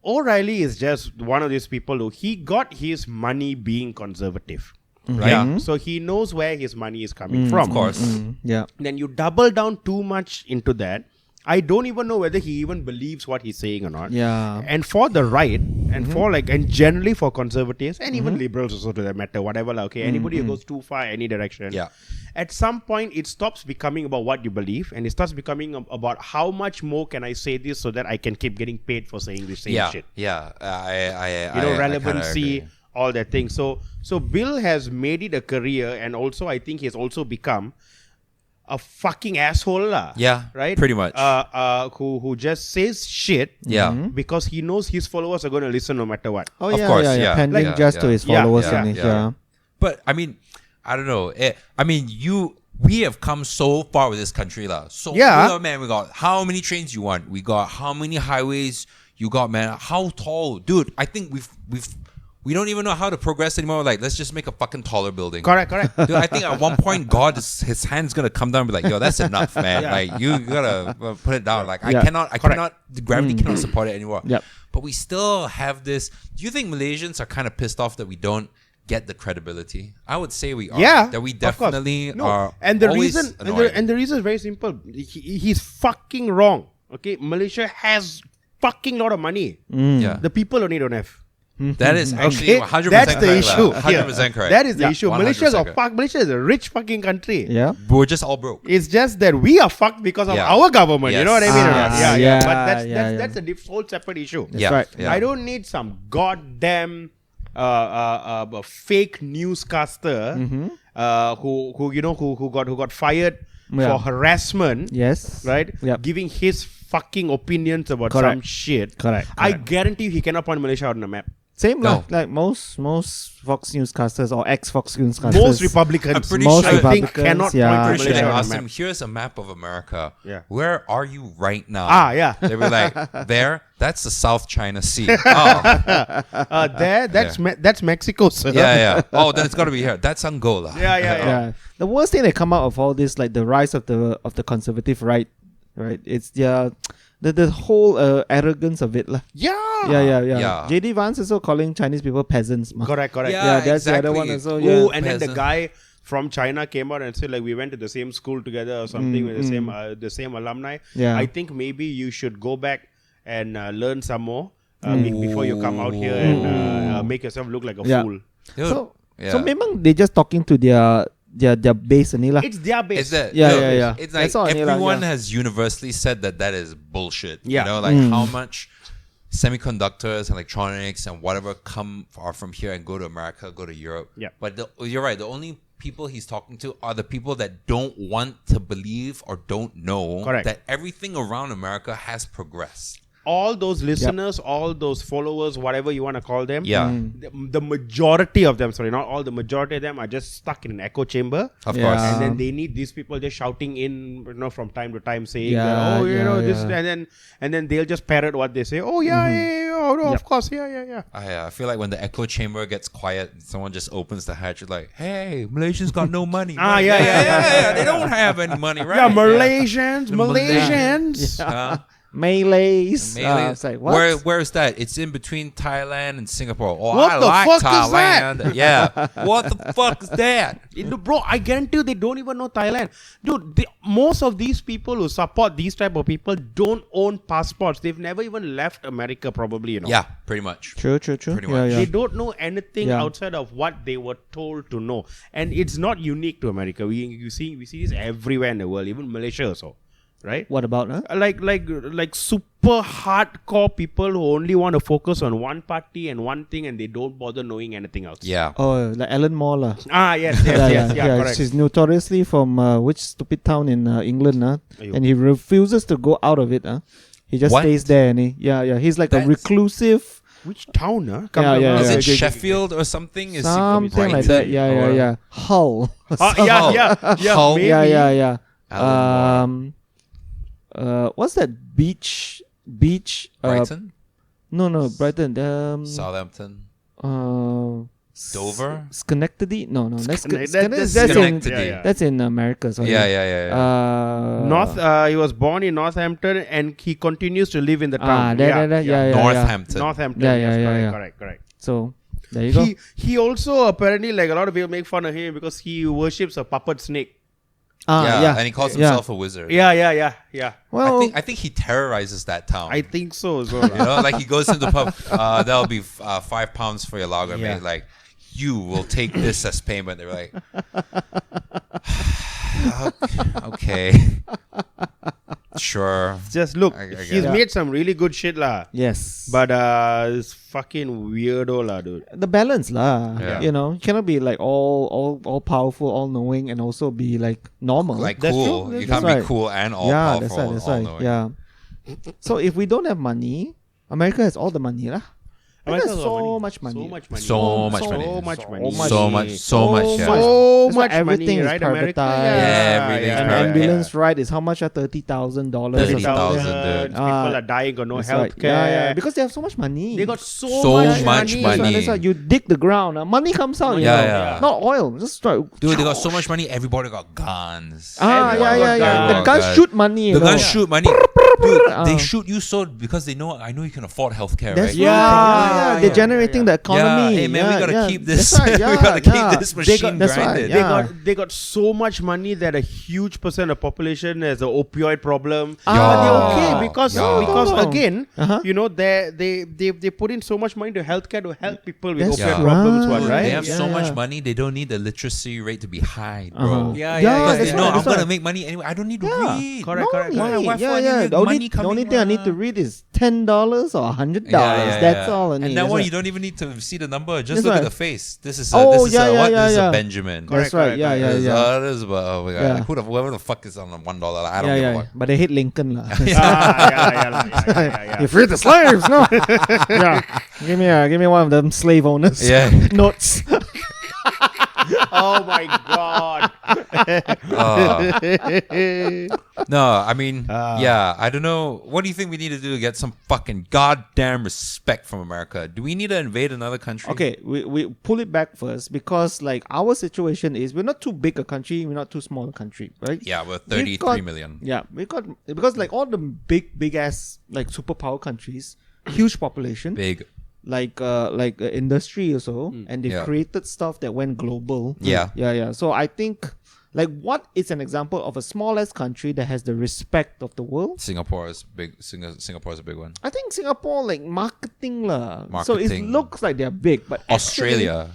O'Reilly is just one of these people who he got his money being conservative, right?
Yeah.
So he knows where his money is coming from.
Of course.
Yeah.
Then you double down too much into that. I don't even know whether he even believes what he's saying or not.
Yeah.
And for the right, and for and generally for conservatives, and even liberals also to that matter, whatever, okay, anybody who goes too far any direction,
Yeah.
at some point it stops becoming about what you believe, and it starts becoming about how much more can I say this so that I can keep getting paid for saying the same
Yeah.
shit.
Yeah. I
Relevancy,
agree.
all that thing. So Bill has made it a career, and also I think he has also become a fucking asshole lah.
Yeah,
Right?
pretty much.
Who just says shit
Yeah.
because he knows his followers are going to listen no matter what.
Oh,
Of
yeah,
course,
yeah.
yeah.
Pending
Like-
just to
yeah.
his followers.
Yeah,
and
yeah. But I mean, I don't know. We have come so far with this country, lah. So
Yeah.
man, we got how many trains you want? We got how many highways you got, man? How tall, dude? I think we don't even know how to progress anymore. Like, let's just make a fucking taller building.
Correct.
Dude, I think at one point, his hand's gonna come down and be like, "Yo, that's enough, man. Like, you gotta put it down. Like, I
Yeah.
cannot. The gravity cannot support it anymore."
Yep.
But we still have this. Do you think Malaysians are kind of pissed off that we don't get the credibility? I would say we are.
Yeah,
That we
of course.
definitely
No.
are.
And the
always
reason
annoyed.
and the reason is very simple. He's fucking wrong. Okay, Malaysia has fucking lot of money.
Yeah.
The people only don't have.
That is actually
Okay,
100%
that's the
correct.
issue.
100% correct.
That is the
Yeah,
issue.
100% correct.
Malaysia is a rich fucking country.
Yeah.
We're just all broke.
It's just that we are fucked because of
Yeah.
our government. You know what I mean? or not?
Ah,
Yeah. But
yeah.
that's a whole separate issue.
Yeah.
right.
Yeah.
I don't need some goddamn fake newscaster who got fired
Yeah.
for harassment.
Yes.
Right?
Yep.
Giving his fucking opinions about
Correct.
some shit.
Correct.
I guarantee you he cannot point Malaysia out on the map.
Same
No.
like most Fox newscasters or ex-Fox newscasters.
Most Republicans,
I'm pretty
Most
sure-
I think,
Republicans,
cannot
yeah.
point
Pretty
to
sure they
Malaysia on
asked
the
him,
map.
here's a map of America.
Yeah.
Where are you right now?
Ah, yeah.
They were like, there, that's the South China Sea. Oh,
That's Mexico, sir.
yeah. Oh, then it's got to be here. That's Angola.
Yeah.
Yeah. The worst thing that come out of all this, like the rise of the conservative right? It's the whole arrogance of it, lah.
Yeah.
Yeah.
JD Vance also calling Chinese people peasants. Ma.
Correct.
Yeah,
that's the other
exactly.
one also.
Oh,
Yeah.
and then the
Peasant.
guy from China came out and said like we went to the same school together or something with the same alumni.
Yeah.
I think maybe you should go back and learn some more before you come out here and make yourself look like a
Yeah.
fool.
Dude,
So
yeah.
memang they just talking to their base ni lah.
It's their base.
It's that,
Yeah,
look,
yeah.
It's like
That's all I need lah,
everyone
yeah.
has universally said that is bullshit.
Yeah.
You know, like how much semiconductors, electronics, and whatever are from here and go to America, go to Europe.
Yeah.
But you're right. The only people he's talking to are the people that don't want to believe or don't know that everything around America has progressed.
All those listeners, all those followers, whatever you want to call them,
Mm.
the majority of them, sorry, not all, the majority of them are just stuck in an echo chamber.
Of course.
And then they need these people just shouting in, from time to time saying, this, and then they'll just parrot what they say. Oh, of course,
I feel like when the echo chamber gets quiet, someone just opens the hatch, like, hey, Malaysians got no money. They don't have any money, right?
Yeah, Malaysians.
Malays. It's like, what?
Where is that? It's in between Thailand and Singapore. Oh,
What
I
the
like
fuck
Thailand.
is that?
Yeah. What the fuck is that?
Bro, I guarantee you they don't even know Thailand. Dude, most of these people who support these type of people don't own passports. They've never even left America, probably,
Yeah, pretty much.
True.
Pretty much.
They don't know anything outside of what they were told to know. And it's not unique to America. We see this everywhere in the world, even Malaysia also. Right?
What about, huh?
Like super hardcore people who only want to focus on one party and one thing and they don't bother knowing anything else.
Yeah.
Oh, like Ellen Moore.
Yes, correct.
She's notoriously from which stupid town in England, and he refuses to go out of it. He just stays there, and he's like a reclusive.
Which town, huh?
Is it Sheffield or something? Is
something like that. Yeah. Hull.
Hull.
Yeah. What's that beach?
Brighton?
No, Brighton.
Southampton. Dover?
Schenectady? No. That's
Schenectady.
That's in America. Sorry.
Yeah.
He was born in Northampton and he continues to live in the town.
Northampton.
Northampton. Correct.
So there you go.
He also apparently, like, a lot of people make fun of him because he worships a puppet snake.
And he calls himself a wizard.
Yeah.
Well,
I think he terrorizes that town.
I think so as well.
Like he goes into the pub. That'll be £5 for your lager, mate. Like, you will take this as payment. They're like, okay, sure.
Just look, he's made some really good shit lah.
Yes,
but it's fucking weirdo lah, dude.
The balance lah. You cannot be like all powerful, all knowing, and also be like normal.
Like cool. You can't be cool and all powerful.
That's right. Yeah. So if we don't have money, America has all the money lah. America has so much money.
So much
everything
right?
is privatized.
Everything's
An ambulance ride is how much? $30,000.
$30,000, dude.
People are dying, got no health care.
Yeah, because they have so much money.
They got so much money.
That's why you dig the ground. Money comes out. Not oil. Just try.
Dude, they got so much money. Everybody got guns.
The guns shoot money.
The guns shoot money. Dude, they shoot you because I know you can afford healthcare, right?
Yeah, they're generating the economy.
Hey man, we gotta keep this.
Right,
we gotta keep this machine grinded.
They got so much money that a huge percent of population has an opioid problem. But they're okay because again, they put in so much money to healthcare to help people with opioid problems. Right?
They have so much money, they don't need the literacy rate to be high, bro. I'm gonna make money anyway. I don't need to read.
Correct.
The only thing I need to read is $10 or $100. That's all I need.
And that one you don't even need to see the number. Just look at the face. This is This is a Benjamin.
That's right.
This is whoever the fuck is on $1. I don't give a fuck.
But they hate Lincoln lah.
You
free the slaves, no? Give me one of them slave owners. Notes.
Oh my god.
No, I mean, I don't know. What do you think we need to do to get some fucking goddamn respect from America? Do we need to invade another country?
Okay, we pull it back first because like our situation is we're not too big a country, we're not too small a country, right?
Yeah, we're 33 million.
Yeah, because like all the big ass like superpower countries, huge population.
Big.
Like industry also, and they've created stuff that went global.
Yeah.
So I think like what is an example of a smallest country that has the respect of the world?
Singapore is big. Singapore is a big one.
I think Singapore like marketing lah. So it looks like they're big, but
Australia.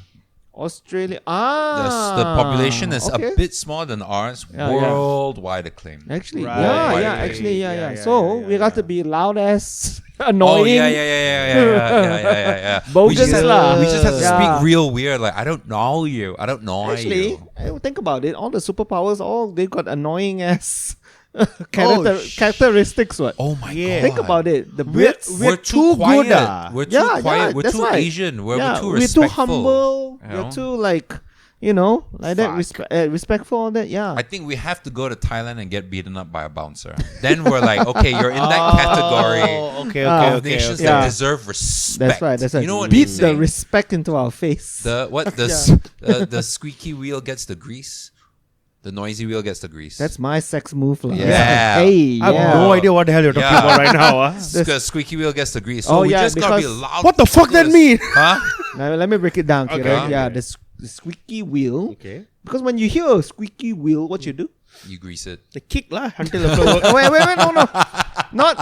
Australia.
The population is
okay.
a bit smaller than ours.
Yeah,
worldwide acclaim.
Actually,
Right.
yeah. So we got to be loud as
Oh
annoying.
yeah.
Bogus
We just
lah.
have to
Yeah.
speak real weird. Like I don't know you. I don't know
Actually,
you.
think about it. All the superpowers, they got annoying as
sh-
characteristics. What?
Oh my
Yeah.
god.
Think about it. The
We're-
Brits.
We're
too
too quiet.
good,
We're too
Yeah,
quiet.
yeah,
We're
that's
too
right.
Asian. We're too
we're
respectful.
too humble.
you
We're
know?
too like that. Respectful. All that. Yeah.
I think we have to go to Thailand and get beaten up by a bouncer. Then we're like, okay, you're in that category
Oh, okay,
of nations
Yeah.
that deserve respect.
That's right. That's right.
You know what
Beat
they
the
say?
respect into our face.
The squeaky wheel gets the grease. The noisy wheel gets the grease.
That's my sex move. Lah.
Yeah.
Hey.
I have
yeah.
no idea what the hell you're talking about right now.
The squeaky wheel gets the grease.
Oh,
So we
yeah,
just gotta be
because-
loud.
What the fuck that
fuckers.
mean?
Huh?
Now, let me break it down.
Okay.
Keren. Yeah.
Okay.
The squeaky wheel.
Okay.
Because when you hear a squeaky wheel, what you do?
You grease it.
The kick lah until the floor.
Oh, wait, no.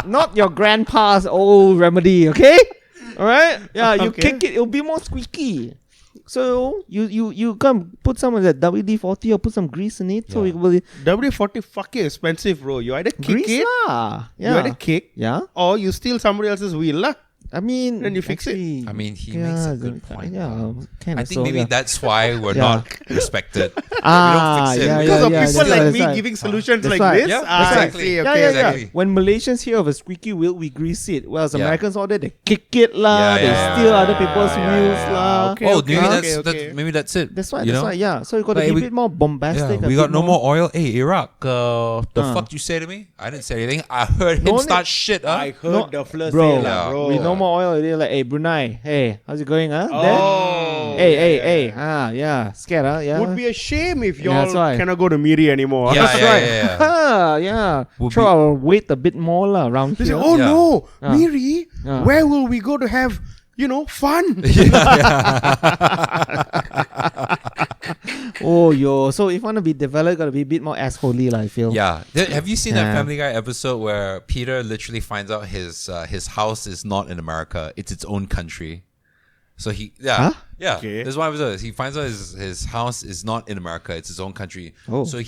Not your grandpa's old remedy, okay? All right? Yeah, you
Okay.
kick it, it'll be more squeaky. So you come put some of that WD-40 or put some grease in it, so
Yeah.
it will
WD-40 fucking expensive, bro. You either kick
grease
it,
lah.
you
Yeah.
either kick,
Yeah.
or you steal somebody else's wheel lah.
I mean,
Then you fix it.
actually,
I mean, he makes a good point.
Yeah, kind
I
of.
think
so,
maybe
yeah.
that's why we're
Yeah.
not respected. we
Ah,
don't fix it.
yeah,
Because of
yeah,
people
that's
like
right,
me
that's right.
giving solutions
That's
like
right.
this.
Yeah,
I
exactly.
see,
Yeah,
okay.
yeah,
exactly.
yeah. When Malaysians hear of a squeaky wheel, we grease it. Whereas
Yeah.
Americans all that, they kick it lah.
Yeah,
They
yeah,
steal
yeah,
other
yeah,
people's
yeah,
wheels
yeah,
lah.
Okay,
Oh,
okay,
maybe
okay,
that's
okay.
maybe that's it.
That's right.
you
That's
know?
right. Yeah. So you got to
Like
be a
we-
bit more bombastic.
Yeah,
a
we
bit
got no more oil. Hey, Iraq, the
Uh.
fuck you say to me? I didn't say anything. I heard him
No
start
need-
shit.
I heard
No,
the flirt
bro.
say lah,
Yeah.
bro.
With no more oil, they're like, hey Brunei, hey, how's it going, huh?
Oh.
Hey,
Yeah,
hey,
yeah,
hey, yeah, scared, huh? Yeah.
Would be a shame if
Yeah,
y'all
that's right.
cannot go to Miri anymore.
Yeah,
That's
yeah,
right.
yeah, yeah.
Yeah.
Would
Throw
be-
our weight a bit more lah around
They say,
here.
oh
Yeah.
no,
Yeah.
Miri,
Yeah.
where will we go to have, fun?
Oh, yo. So if you want to be developed, got to be a bit more assholey, lah, I feel.
Yeah. Have you seen that
Yeah.
Family Guy episode where Peter literally finds out his house is not in America; it's its own country. So
Huh?
yeah.
Okay.
There's one episode. He finds out his house is not in America; it's his own country.
Oh.
So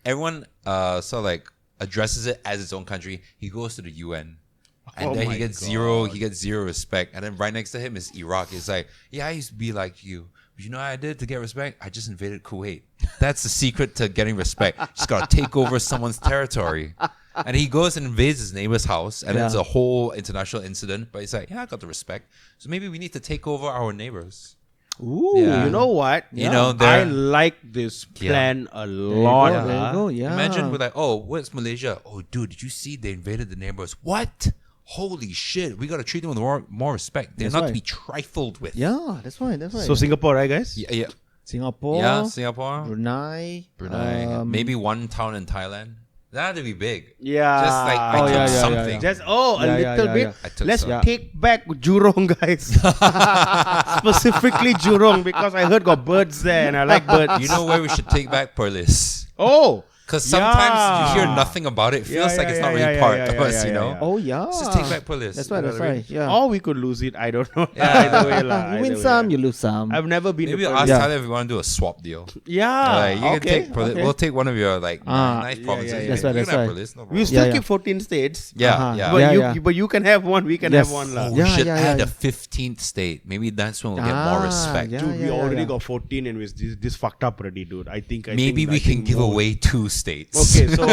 everyone sort of like addresses it as its own country. He goes to the UN. And
Oh
then
my
he gets
God.
zero respect. And then right next to him is Iraq. It's like, yeah, I used to be like you. But you know what I did to get respect? I just invaded Kuwait. That's the secret to getting respect. Just gotta take over someone's territory. And he goes and invades his neighbor's house, and it's
Yeah.
a whole international incident. But he's like, yeah, I got the respect. So maybe we need to take over our neighbors.
Ooh.
Yeah.
You know what?
You know,
I
they're-
like this
Yeah.
plan a
There you
lot.
go, there you go, yeah.
Imagine we're like, oh, what's Malaysia? Oh, dude, did you see they invaded the neighbors? What? Holy shit! We gotta treat them with more respect. They're
That's
not
right.
to be trifled with.
Yeah, that's right. That's right.
So Singapore, right, guys?
Yeah.
Singapore,
Yeah, Singapore,
Brunei,
Brunei, maybe one town in Thailand. That'd be big.
Yeah.
Just like I
Oh,
took
yeah, yeah,
something.
yeah.
Just a
Yeah,
little
yeah,
bit.
yeah.
I took
Let's
some.
take back Jurong, guys. Specifically Jurong, because I heard got birds there and I like birds.
You know where we should take back Perlis?
Oh,
Because sometimes you hear
Yeah.
nothing about it. It feels
Yeah,
like
yeah,
it's not
yeah,
really
yeah,
part
yeah,
of
yeah,
us,
yeah,
you know?
yeah.
Oh yeah.
Let's just take back Perlis.
That's right.
You know
That's
what I mean?
right. Yeah.
or we could lose it. I don't know.
Yeah.
Either way, lah.
you win
Either
some,
way.
you lose some.
I've never been
Maybe
to
ask
Perlis.
Thailand if we want to do a swap deal.
Yeah.
Like, you can
okay,
take Perlis.
okay.
We'll take one of your like
Ah,
nice
yeah,
provinces.
yeah,
You
That's
can-
right,
you
that's
can have
right.
Perlis, no
We
problem.
still
Yeah,
keep 14 states.
Yeah,
Uh-huh.
yeah.
But
Yeah,
you,
yeah.
but you can have one. We can
Yes.
have one, lah.
Oh,
Yeah,
we should
yeah,
add
yeah.
a 15th state. Maybe that's when we'll get more
Ah,
respect.
yeah.
Dude, we already got 14 and this fucked up already, dude. I think
Maybe we can give away 2 states.
Okay, so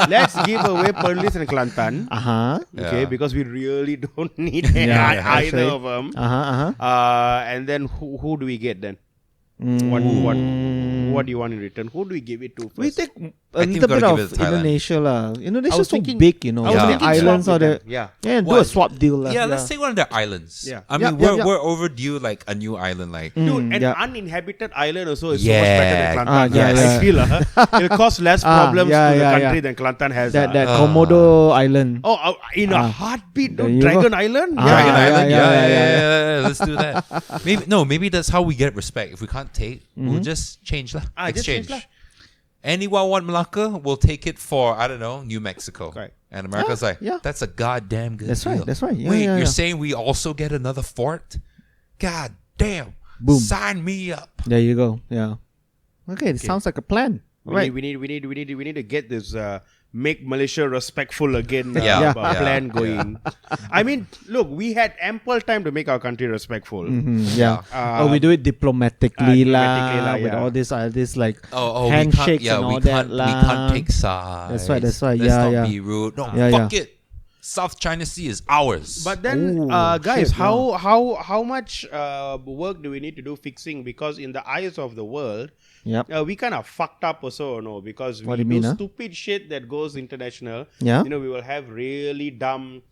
let's give away Perlis and Kelantan.
Uh-huh.
Okay,
Yeah.
because we really don't need
Yeah,
either
actually.
of them.
Uh-huh.
And then who do we get then? What do you want in return? Who do we give it to first?
We take
I
a
think
little
we
bit
gotta
of
give it to Thailand.
Indonesia lah. Indonesia's so
thinking-
big, you know.
I was
Yeah.
The
thinking
islands
swap
are
with
there.
them. Yeah.
Yeah, and do
What?
a swap deal lah.
Yeah, let's take one of their islands.
Yeah.
I
Yeah,
mean,
yeah,
we're,
yeah.
we're overdue like a new island. Like,
Dude, an
yeah.
uninhabited island also is so much better
Yeah.
than Kelantan.
Yeah,
I
yeah.
feel it'll cause less problems
yeah,
to the
yeah,
country
yeah.
than Kelantan has.
that
Ah.
Komodo island.
Oh, in a heartbeat,
there
dude.
you go.
Dragon Island?
Ah,
Dragon
yeah,
Island.
yeah,
Yeah,
yeah,
Let's do that. Maybe that's how we get respect. If we can't take, we'll just change lah.
Just
Exchange.
change lah.
Anyone want Malacca? We'll take it for I don't know, New Mexico.
Correct.
And America's like,
yeah.
that's a goddamn good
That's right,
deal.
that's right. Yeah,
Wait,
yeah,
you're
yeah.
saying we also get another fort? God damn.
Boom.
Sign me up.
There you go. Yeah. Okay, it sounds like a plan. Right.
We need to get this make Malaysia respectful again plan going. I mean, look, we had ample time to make our country respectful.
Yeah. We do it diplomatically with all this like handshakes and all that
we can't take sides.
That's right.
Let's not be rude. No, fuck it. South China Sea is ours.
But then, guys, how much work do we need to do fixing? Because in the eyes of the world, we kind of fucked up also, no? Because we do stupid shit that goes international.
Yeah.
You know, we will have really dumb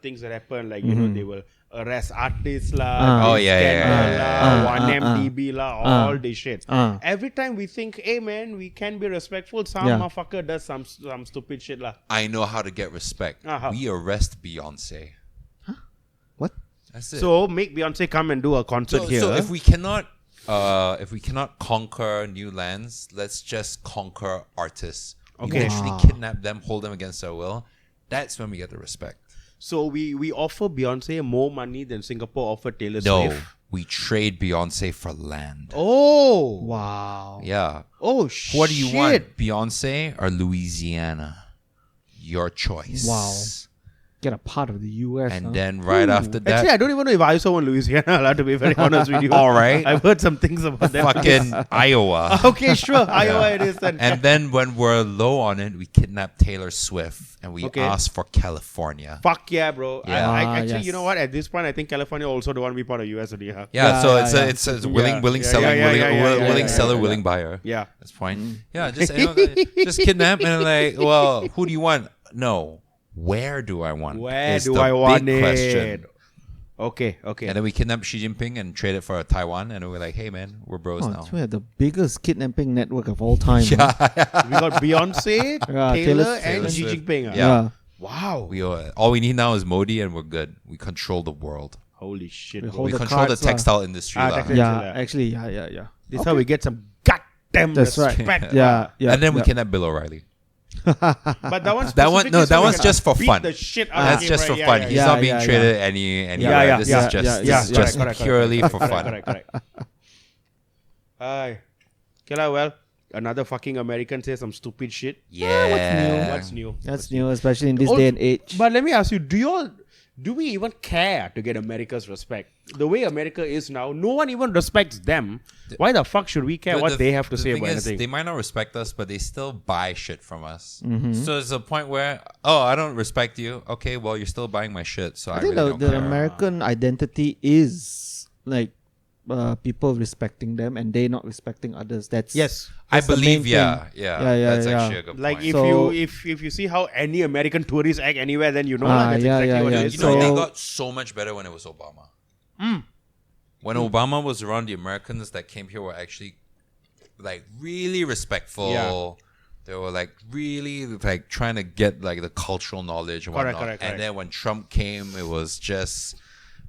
things that happen, like you know, they will arrest artists lah, 1MDB lah, all this shit. Every time we think, hey man, we can be respectful, some motherfucker does some stupid shit lah.
I know how to get respect. We arrest Beyonce.
What?
That's it.
So make Beyonce come and do a concert here.
So if we cannot conquer new lands, let's just conquer artists.
Okay.
We actually kidnap them, hold them against their will. That's when we get the respect.
So we offer Beyonce more money than Singapore offered Taylor
No,
Swift?
we trade Beyonce for land.
Oh.
Wow.
Yeah.
Oh, shit.
What do you want, Beyonce or Louisiana? Your choice.
Wow. Get a part of the US.
And then right after that...
Actually, I don't even know if I also want Louisiana, to be very honest with you.
All right.
I've heard some things about that.
Fucking Iowa.
Okay, sure. Iowa it is then.
And then when we're low on it, we kidnap Taylor Swift and we ask for California.
Fuck yeah, bro.
Yeah.
I actually, you know what? At this point, I think California also don't want to be part of US already. Huh?
It's a willing seller, willing buyer.
Yeah.
That's fine. Yeah, just kidnap and like, well, who do you want? No. Where do I want?
Where do I want it?
Question.
Okay.
And then we kidnap Xi Jinping and trade it for Taiwan, and we're like, hey man, we're bros now.
We have the biggest kidnapping network of all time.
We got Beyonce, Taylor, and Xi Jinping.
Yeah.
Wow.
All we need now is Modi, and we're good. We control the world.
Holy shit.
We control the textile industry.
Actually.
This is how we get some goddamn respect.
Right. Yeah.
And then we kidnap Bill O'Reilly.
But that
one's just for fun.
That's
just for fun. He's not being traded anywhere. This is just purely for fun.
Correct. Well, another fucking American says some stupid shit.
Yeah.
What's new?
That's new, especially in this day and age.
But let me ask you, do we even care to get America's respect? The way America is now, no one even respects them. Why the fuck should we care what they have to say about anything?
They might not respect us, but they still buy shit from us. So it's a point where, I don't respect you. Okay, well, you're still buying my shit, so I think really don't care.
The American identity is like people respecting them and they not respecting others. That's
I believe, That's actually a good point.
Like if you see how any American tourists act anywhere, then you know that's exactly what it is.
You know, they got so much better when it was Obama. When Obama was around, the Americans that came here were actually like really respectful. Yeah. They were like really like trying to get like the cultural knowledge and whatnot. Correct. And then when Trump came, it was just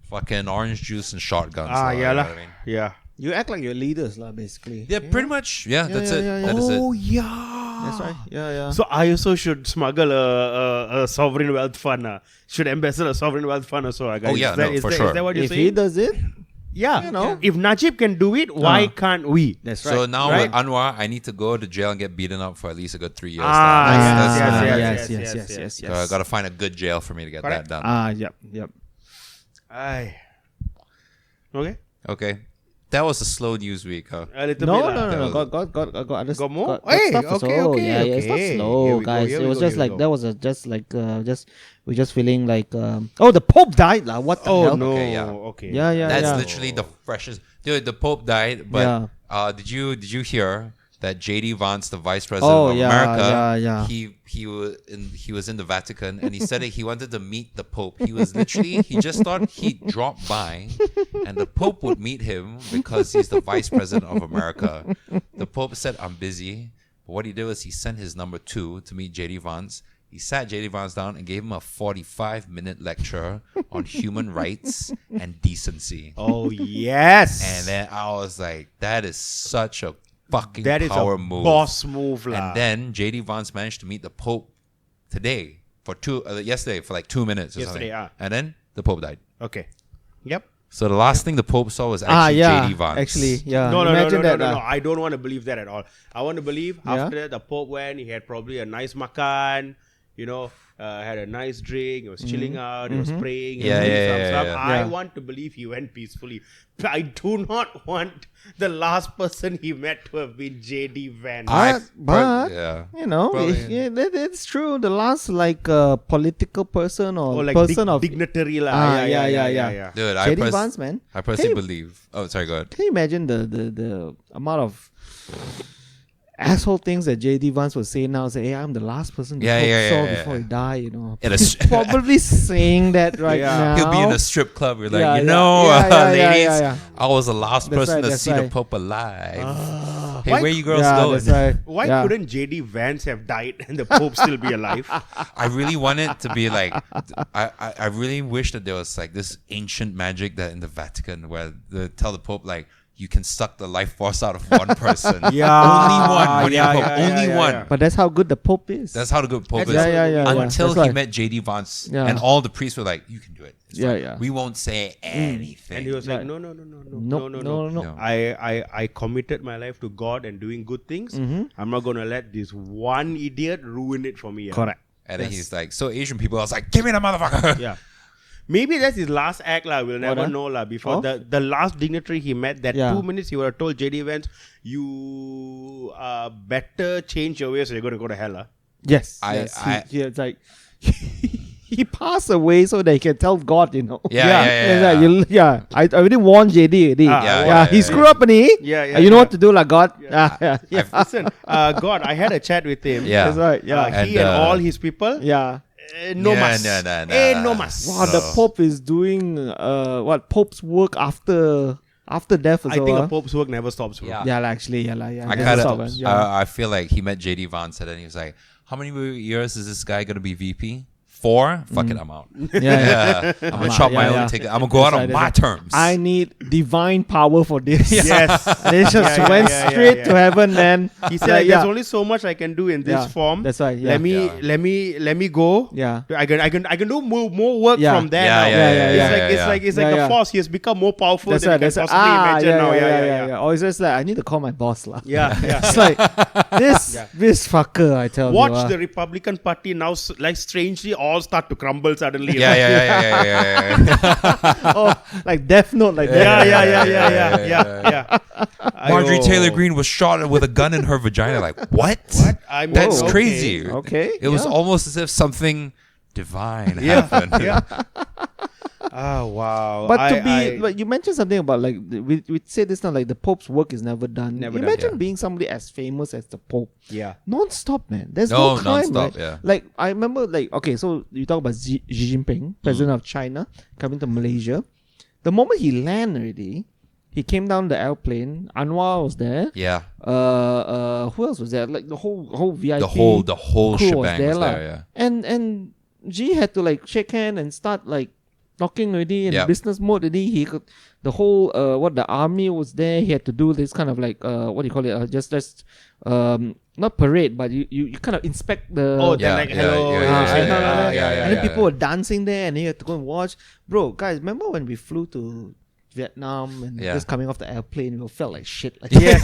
fucking orange juice and shotguns. You know what I mean?
Yeah.
You act like your leaders, basically.
Yeah, pretty much. Yeah, that's it. That is
it.
Yeah. That's right. Yeah.
So I also should smuggle a sovereign wealth fund. Should embezzle a sovereign wealth fund also.
For sure.
Is that what you're saying?
If he does it,
if Najib can do it, why can't we?
That's right.
So now with Anwar, I need to go to jail and get beaten up for at least a good 3 years.
Yes.
So I got to find a good jail for me to get that done.
Yep.
Okay. That was a slow news week, huh?
No. Got
more?
Okay.
It's
not slow, guys. It was just like that was we're just feeling like the Pope died, what the hell?
No.
Okay. That's literally the freshest. Dude, the Pope died, but did you hear that J.D. Vance, the Vice President of America, he was in the Vatican and he said he wanted to meet the Pope. He just thought he'd drop by and the Pope would meet him because he's the Vice President of America. The Pope said, I'm busy. But what he did was he sent his number 2 to meet J.D. Vance. He sat J.D. Vance down and gave him a 45-minute lecture on human rights and decency.
Oh, yes.
And then I was like, that is such a fucking
that is
power
a
move.
Boss move, lah.
And then J.D. Vance managed to meet the Pope yesterday for like 2 minutes or something. And then the Pope died.
Okay. Yep.
So the last thing the Pope saw was actually JD Vance.
Actually, yeah.
No,
Imagine that.
no. I don't want to believe that at all. I want to believe after that the Pope went, he had probably a nice makan, had a nice drink, he was chilling out, he was praying, he was doing some stuff. I want to believe he went peacefully. I do not want the last person he met to have been JD Vance.
It's true. The last political person or
like
person of
dignitary
yeah.
Dude,
JD Vance, man.
I personally believe. Oh, sorry, go ahead.
Can you imagine the amount of asshole things that JD Vance was saying now? Say, hey, I'm the last person to saw before he died. He's probably saying that now.
He'll be in a strip club. We're like, ladies, I was the last person to see the Pope alive. Hey, where you girls going?
Why couldn't JD Vance have died and the Pope still be alive?
I really want it to be like, I really wish that there was like this ancient magic that in the Vatican where they tell the Pope like, you can suck the life force out of one person. Only one. Only one.
But that's how good the Pope is.
That's how the good Pope is. Until he met JD Vance. And all the priests were like, you can do it. We won't say anything.
And he was like, no. I committed my life to God and doing good things. I'm not going to let this one idiot ruin it for me.
Correct.
And then he's like, so Asian people, I was like, give me the motherfucker.
Yeah. Maybe that's his last act, we'll never know. Before the last dignitary he met, that 2 minutes he would have told JD Vance, you better change your ways or you're going to go to hell.
Yes. It's like he passed away so that he can tell God, I already warned JD. He screwed up, and you know what to do, God.
Listen, God, I had a chat with him.
That's right.
He and all his people. No mas.
Wow, the Pope is doing Pope's work after death as well.
I think a Pope's work never stops.
I feel like he met JD Vance and then he was like, how many years is this guy going to be VP? 4? Fuck it, I'm out. I'm going to chop my own ticket. I'm going to go out on my terms.
I need divine power for this.
Yes.
They just went straight to heaven, man.
He said, there's only so much I can do in this form.
That's right.
Let me go.
Yeah.
I can do more work from there now. It's like the force. He has become more powerful than you can possibly imagine now.
Or it's just like, I need to call my boss.
It's
like, this fucker, I tell you.
Watch the Republican Party now, strangely, all start to crumble suddenly.
Like Death Note, like that.
Yeah.
Marjorie Taylor Greene was shot with a gun in her vagina. Like, what? That's crazy.
Okay.
It was almost as if something divine happened.
Oh, wow.
But you mentioned something about we say this now, like the Pope's work is never done. Imagine being somebody as famous as the Pope.
Yeah.
Non-stop, man. There's no time,
non-stop,
right?
yeah.
Like, I remember, so you talk about Xi Jinping, president of China, coming to Malaysia. The moment he landed already, he came down the airplane. Anwar was there.
Yeah.
Who else was there? Like the whole VIP.
The whole
crew
shebang was there, yeah.
And Xi had to shake hand and start talking already in business mode already. He could, the whole the army was there. He had to do this kind of what do you call it? Just not parade, but you kind of inspect the
hello.
And then people were dancing there, and you had to go and watch. Bro, guys, remember when we flew to Vietnam and just coming off the airplane, we felt like shit. Can you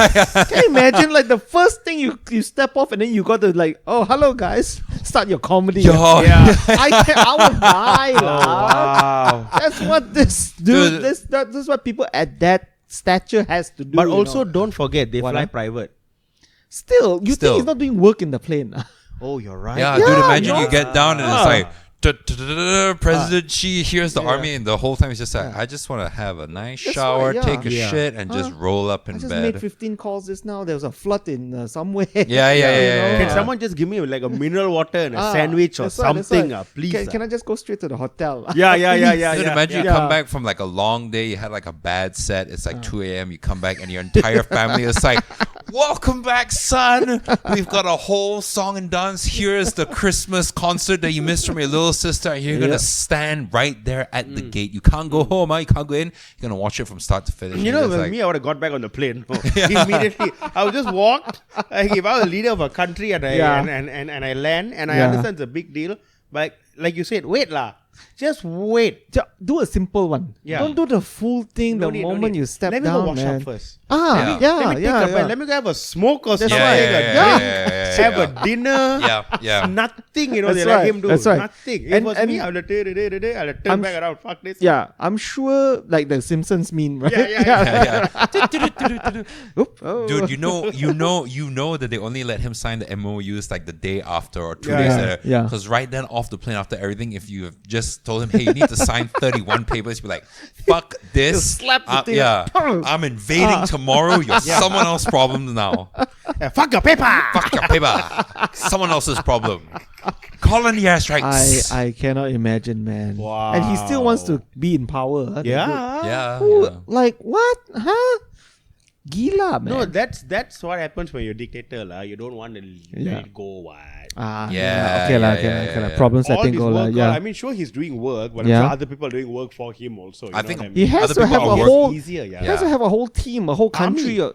imagine the first thing you step off and then you got to oh, hello guys, start your comedy. I would die.
Wow.
That's what this dude. This is what people at that stature has to do.
But also don't forget they fly private.
Still, think he's not doing work in the plane?
Oh, you're right.
Yeah, dude. Imagine you get down and it's like, President Xi hears the army, and the whole time he's just like, I just want to have a nice shower, take a shit, and just roll up in bed.
I just made 15 calls just now. There was a flood in somewhere.
Can someone just give me a mineral water and a sandwich or something? Please.
Can I just go straight to the hotel?
Yeah.
Dude, imagine you come back from a long day. You had a bad set. It's 2 a.m. You come back and your entire family is like, welcome back, son. We've got a whole song and dance. Here's the Christmas concert that you missed from your little sister. You're going to stand right there at the gate. You can't go home. You can't go in. You're going to watch it from start to finish.
Me, I would have got back on the plane. Immediately. I would just walk. If I was a leader of a country and I land and I understand it's a big deal. But like you said, wait lah. Just wait.
Do a simple one.
Yeah.
Don't do the full thing
No
the
need, no
moment
need.
you step
Let me
down,
go wash
man.
up first.
Ah,
Let me let me go have a smoke or something. Have a dinner.
Yeah.
Nothing,
That's
they
right.
let him do.
That's right.
Nothing. If
And-
it was
and-
me, I would have turn back around. Fuck this.
Yeah, I'm sure like the Simpsons meme, right?
Yeah.
Oop, oh.
Dude, you know that they only let him sign the MOUs like the day after or 2
Yeah,
days
yeah,
later.
yeah.
Because right then off the plane after everything, if you have just told him, hey, you need to sign 31 papers, you'd be like, fuck this.
Just slap the thing.
I'm invading tomorrow. You're someone else's problem now.
Fuck your paper.
Fuck your paper. Someone else's problem. Call in the airstrikes.
I cannot imagine, man.
Wow.
And he still wants to be in power. Huh?
Yeah.
Yeah.
Who,
yeah.
like what? Huh? Gila, man.
No, that's what happens when you're a dictator, lah. You don't want to let it go, what?
Yeah,
Okay, lah.
yeah,
Okay,
yeah,
okay, lah.
yeah.
Problem
All
setting
this
goal, lah.
work,
Yeah.
I mean, sure, he's doing work, but
Yeah.
I'm sure other people are doing work for him also.
I think
He has
other
to
people
have
are
a
working
whole.
easier, yeah.
He has to have a whole team, a whole country.
Yeah.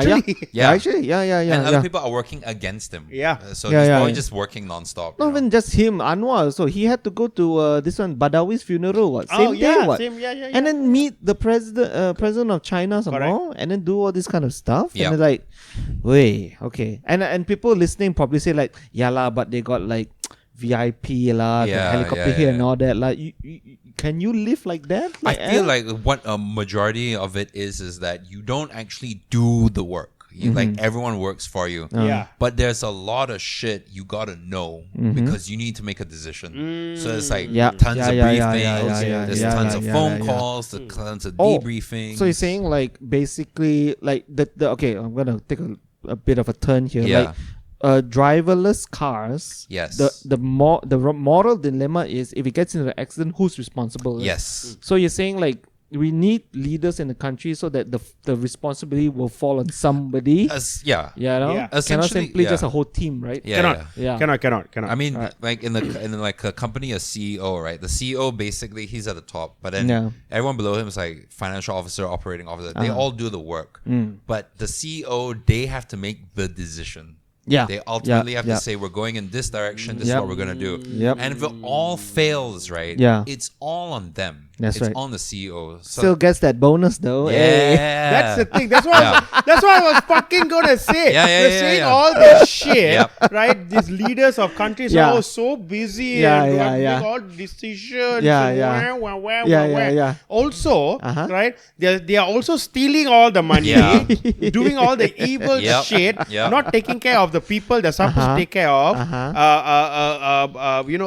Literally.
Yeah.
Actually, yeah.
and other people are working against him.
Yeah.
So
Yeah,
he's
yeah,
probably
yeah.
just working non-stop.
Not
you know?
even just him, Anwar. So he had to go to this one Badawi's funeral. What? Same day, what?
Same, yeah.
And then meet the president of China some
Correct.
more, and then do all this kind of stuff.
Yeah.
And it's like, wait, okay. And people listening probably say like, yeah lah, but they got like VIP lah, the
Yeah,
helicopter
yeah,
here
yeah.
and all that. Like, can you live like that?
I feel like what a majority of it is that you don't actually do the work. You, Like everyone works for you.
Yeah.
But there's a lot of shit you gotta know because you need to make a decision. So it's like
Yeah.
tons
Yeah,
of
yeah,
briefings,
yeah,
there's
yeah,
tons
yeah,
of
yeah,
phone
yeah.
calls, there's tons of
Oh,
debriefings.
So you're saying like basically like the okay, I'm gonna take a bit of a turn here.
Yeah.
Like driverless cars.
Yes.
The moral dilemma is if it gets into an accident, who's responsible? right?
Yes.
So you're saying like we need leaders in the country so that the responsibility will fall on somebody.
Yeah.
Yeah, no?
Yeah.
Cannot
Essentially,
simply
yeah.
just a whole team, right?
Yeah.
Cannot.
yeah.
Yeah.
Cannot.
I mean,
Right.
like in like a company, a CEO, right? The CEO basically he's at the top, but then
Yeah.
everyone below him is like financial officer, operating officer. They all do the work,
Mm.
but the CEO they have to make the decision.
Yeah.
They ultimately have
yeah.
to say we're going in this direction. This is
Yep.
what we're gonna do.
Yep.
And if it all fails, right?
Yeah.
It's all on them.
That's
it's
right.
on the CEO. So,
Still gets that bonus though.
yeah.
Hey.
That's the thing. That's what I was fucking gonna say.
Yeah, yeah,
You're
yeah,
saying
yeah.
all this shit,
Yep.
right? These leaders of countries
Yeah.
are all so busy
Yeah,
and
yeah, yeah.
make all decisions.
Yeah,
and
yeah.
wah.
Yeah.
Also,
Uh-huh.
right? They are also stealing all the money,
Yeah.
doing all the evil
Yep.
shit,
Yep.
not taking care of the people they're supposed
Uh-huh.
to take care of.
Uh-huh.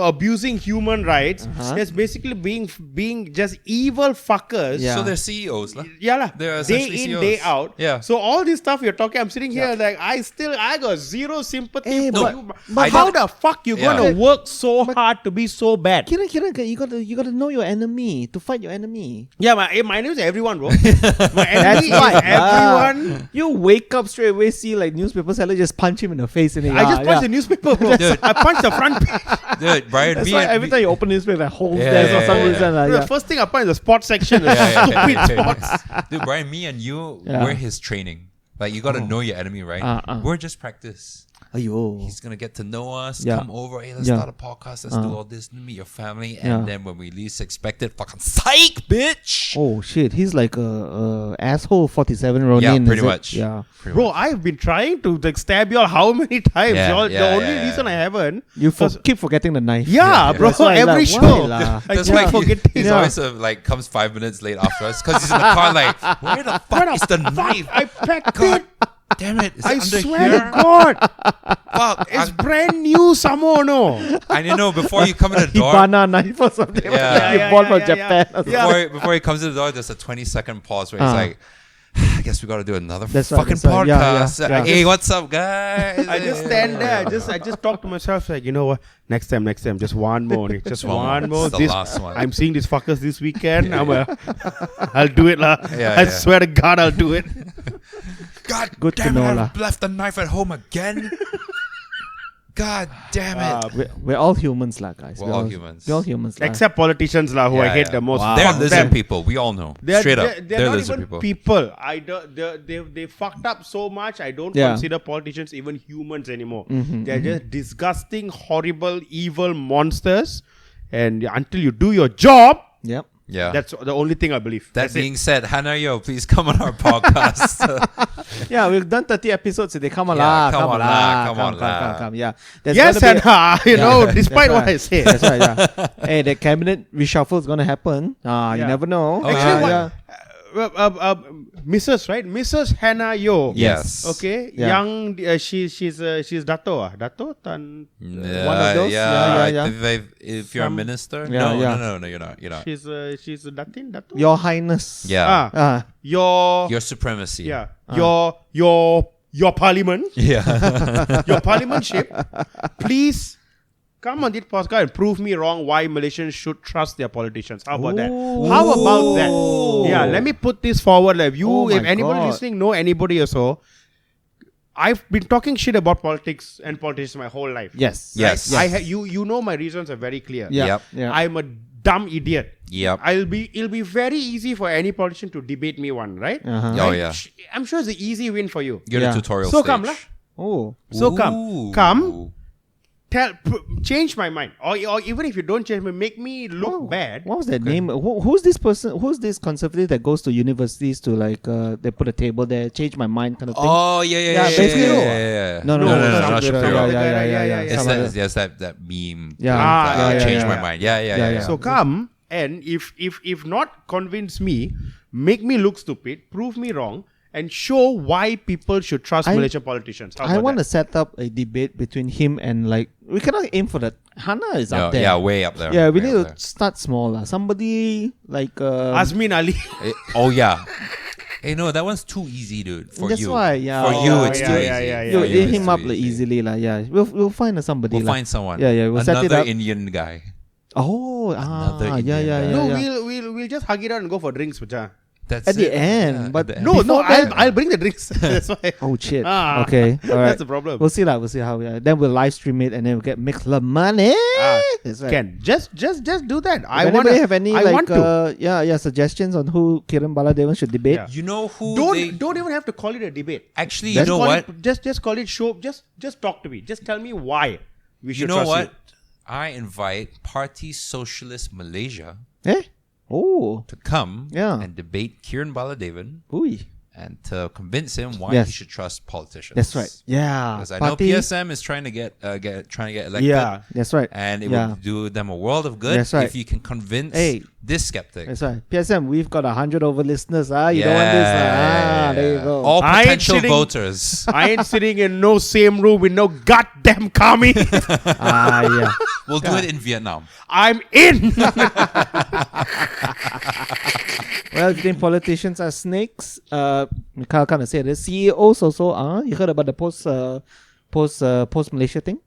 Abusing human rights.
Uh-huh.
That's basically being just evil fuckers.
Yeah.
So they're CEOs, lah.
Yeah, lah.
They're
Day
essentially
in,
CEOs.
day out.
Yeah.
So all this stuff you're talking, I'm sitting here like I got zero sympathy
Hey,
for
but-
you.
but
How
I
the fuck you
Yeah.
gonna work so hard to be so bad?
Keren, you gotta know your enemy to fight your enemy.
Yeah, my name is everyone, bro. My enemy is everyone.
You wake up straight away, see like newspaper seller, just punch him in the face, and then,
I just punched the newspaper, bro.
Dude.
I punched the front page.
Dude, Brian,
That's
me
why
and-
every time you open the newspaper, like hold
Yeah,
there
yeah,
for some
yeah,
reason.
yeah.
The first thing I punched is the sports section. Stupid sports.
Dude, Brian, me and you,
Yeah.
we're his training. Like, you gotta know your enemy, right? We're just practice.
Ayo.
He's gonna get to know us,
Yeah.
come over, hey, let's
Yeah.
start a podcast, let's do all this, meet your family, and
Yeah.
then when we least expect it, fucking psych, bitch!
Oh shit, he's like a asshole 47 Ronin.
Yeah, pretty
is it?
much.
Yeah.
Bro, I've been trying to like stab y'all how many times?
Yeah,
Y'all,
yeah,
the only
yeah,
reason
yeah.
I haven't.
You
was-
keep forgetting the knife.
Yeah, bro.
That's why,
Every
like,
show.
why lah?
I
That's
keep
why
forgetting.
he's
Yeah.
always like comes 5 minutes late after us because he's in the car like, where the fuck is the knife?
I packed
God
it.
damn it! Is
I
it under
swear
here?
to God.
Fuck!
It's brand new somehow, no?
I didn't know before you come in the door.
Hibana knife or something.
Yeah.
You
Yeah,
bought
yeah,
from
yeah,
Japan.
yeah.
or
Yeah.
something.
Before he comes to the door, there's a 20-second pause where he's like, I guess we got to do another
That's right,
fucking
that's right. Yeah,
podcast.
yeah.
Hey, what's up, guys?
I just stand there. I just talk to myself like, you know what? Next time, just one more. Just one more.
It's the last one.
I'm seeing these fuckers this weekend. I'll do it, lah.
Yeah,
I
yeah.
swear to God, I'll do it.
God
Good to
damn
know,
it!
lah.
I left the knife at home again. God damn it!
We're all humans, lah, guys.
We're all humans.
We're all humans, lah.
Except politicians, lah, who I
Yeah,
hate
yeah.
the most.
They're
Fuck
lizard
them.
people. We all know. Straight up,
They're
they're
not
lizard
even
people.
I don't. They fucked up so much. I don't
Yeah.
consider politicians even humans anymore. They're just disgusting, horrible, evil monsters. and until you do your job,
Yep.
Yeah.
that's the only thing I believe.
That
That's it.
being said, Hanayo, please come on our podcast.
Yeah, we've done 30 episodes. They come on,
Yeah,
come on,
come.
Yeah, there's
Yes,
gotta
and
be
you know,
Yeah,
despite
that's
what
right.
I say.
That's right. Yeah. Hey, the cabinet reshuffle is gonna happen. You
Yeah.
never know.
Oh,
Actually,
yeah.
Mrs. Right, Mrs. Hannah Yo.
Yes.
Okay,
Yeah.
young. She's Dato. Dato Tan.
Yeah,
One of those?
Yeah,
Yeah.
If you're a
Some-
minister,
Yeah,
no,
yeah.
no, you're not. You're not.
She's Datin Dato.
Your Highness.
Yeah,
Your
supremacy.
yeah. Your parliament.
Yeah.
Your parliamentship. Please come on this podcast and prove me wrong why Malaysians should trust their politicians. How about that? How about that? Yeah, let me put this forward. Like
Oh
if
my
anybody
God.
listening know anybody or so, I've been talking shit about politics and politicians my whole life.
Yes.
Yes.
You know my reasons are very clear.
Yeah.
Yep.
Yeah.
I'm a dumb idiot.
Yep.
It'll be very easy for any politician to debate me one, right?
Uh-huh.
Oh
Right?
yeah.
I'm sure it's an easy win for you.
You're
Yeah.
the tutorial
So
stage.
come lah.
Oh.
So
Ooh.
come, change my mind, or even if you don't change me, make me look bad.
What was that name? Who's this person? Who's this conservative that goes to universities to like they put a table there, change my mind kind of thing?
Oh yeah.
basically-
No,
No,
not
some-
Shapiro.
Yeah.
It's
Some
that,
other-
there's that meme.
Yeah.
that
Ah, yeah,
changed
yeah,
my
yeah.
mind. Yeah.
So come, and if not convince me, make me look stupid, prove me wrong, and show why people should trust Malaysian politicians. How
I
about
want to
that?
set up a debate between him and like we cannot aim for that. Hannah is up there.
Yeah, way up there.
Yeah, we
Way
need
up
to
there.
start small. Somebody like
Azmin Ali.
Oh yeah. Hey, no, that one's too easy, dude. For
That's
you.
why, yeah.
For you,
Oh,
it's
yeah,
too
yeah,
easy.
yeah,
you
For you,
hit
it's
him
too
up like
easy.
easily lah. Yeah, we'll find somebody.
We'll
lah.
find someone.
Yeah, we'll set it
Another
up.
Indian guy.
Oh,
Another
yeah,
Indian guy.
No,
yeah.
we'll just hug it out and go for drinks, Bacha.
That's
At the
it.
end,
Yeah,
but
at the end.
No,
Before that-
I'll bring the drinks. That's why.
Oh shit.
Ah.
Okay, all right.
That's the problem.
We'll see lah. We'll see how. Then we'll live stream it and then we'll get Mikhail money.
Ah,
That's right.
Can just do that.
If
I want
anybody have any
I
like
want to.
suggestions on who Keren Bala Devan should debate?
Yeah.
You know who they...
Don't even have to call it a debate.
Actually, you
That's
know
Call
what?
it- just call it show. Just talk to me. Just tell me why we should
You know
trust
what?
you.
I invite Party Socialist Malaysia
Eh? Oh.
to come
Yeah.
and debate Keren Bala Devan
Ooh.
and to convince him why
Yes.
he should trust politicians.
That's right. Yeah.
Because I know
Party-
PSM is trying to get elected.
Yeah.
That's right.
And it
Yeah.
would do them a world of good
That's right.
if you can convince
Hey.
this skeptic.
That's right. PSM, we've got 100 over listeners. You don't want this. There you go.
All
I ain't
potential
sitting-
voters.
I ain't sitting in no same room with no goddamn commie.
Yeah.
We'll do it in Vietnam.
I'm in.
Well, if you think politicians are snakes, Mikhail kind of said this. CEOs also are. You heard about the post Malaysia thing?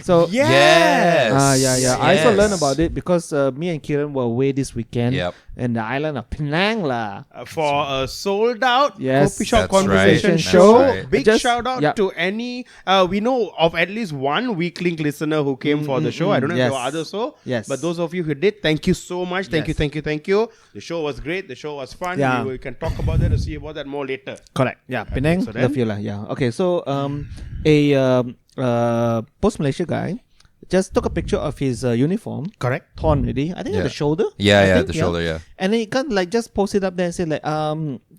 So
Yes.
yeah. I also
Yes.
learned about it because me and Keren were away this weekend
Yep.
in the island of Penang lah.
For a sold out
Yes.
coffee shop
That's
conversation
right.
show.
That's right.
Big
Just-
shout out
yeah.
to any. We know of at least one weak link listener who came for the show. I don't know if
yes.
there were others so.
Yes.
But those of you who did, thank you so much. Thank
Yes.
you. The show was great. The show was fun.
Yeah.
We can talk about that and see about that more later.
Correct. Yeah, Penang,
so then-
love you lah. Yeah. Okay, so a post Malaysia guy just took a picture of his uniform,
Correct.
torn already. I think at the shoulder. I
Yeah,
think,
the shoulder, yeah.
And then he can like just post it up there and say like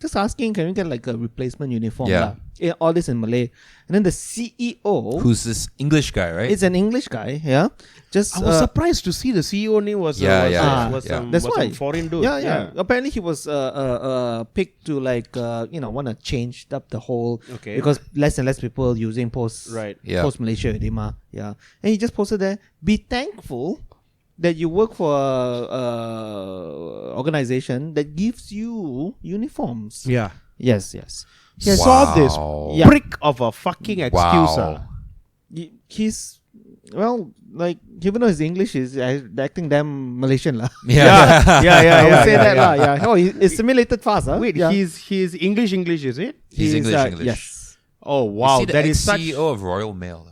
just asking, can we get like a replacement uniform?
Yeah.
lah? All this in Malay. And then the CEO,
Who's this English guy, right?
it's an English guy, yeah. Just
I was surprised to see the CEO name was
That's
was
why.
some foreign dude.
Yeah. Apparently, he was picked to like want to change up the whole
Okay.
because less and less people using post
Right.
Yeah.
post Malaysia already, ma. Yeah, and he just posted there. Be thankful that you work for a organization that gives you uniforms.
Yeah.
Yes.
He
Wow.
saw this
Yeah.
prick of a fucking excuse.
Wow.
He's well, like even though his English is acting damn Malaysian lah.
Yeah.
I would say that lah. Yeah. Oh, he assimilated fast. Huh?
Wait,
yeah.
he's English, is it?
He's English, English.
Yes.
Oh wow,
Is he the
that is such
CEO of Royal Mail?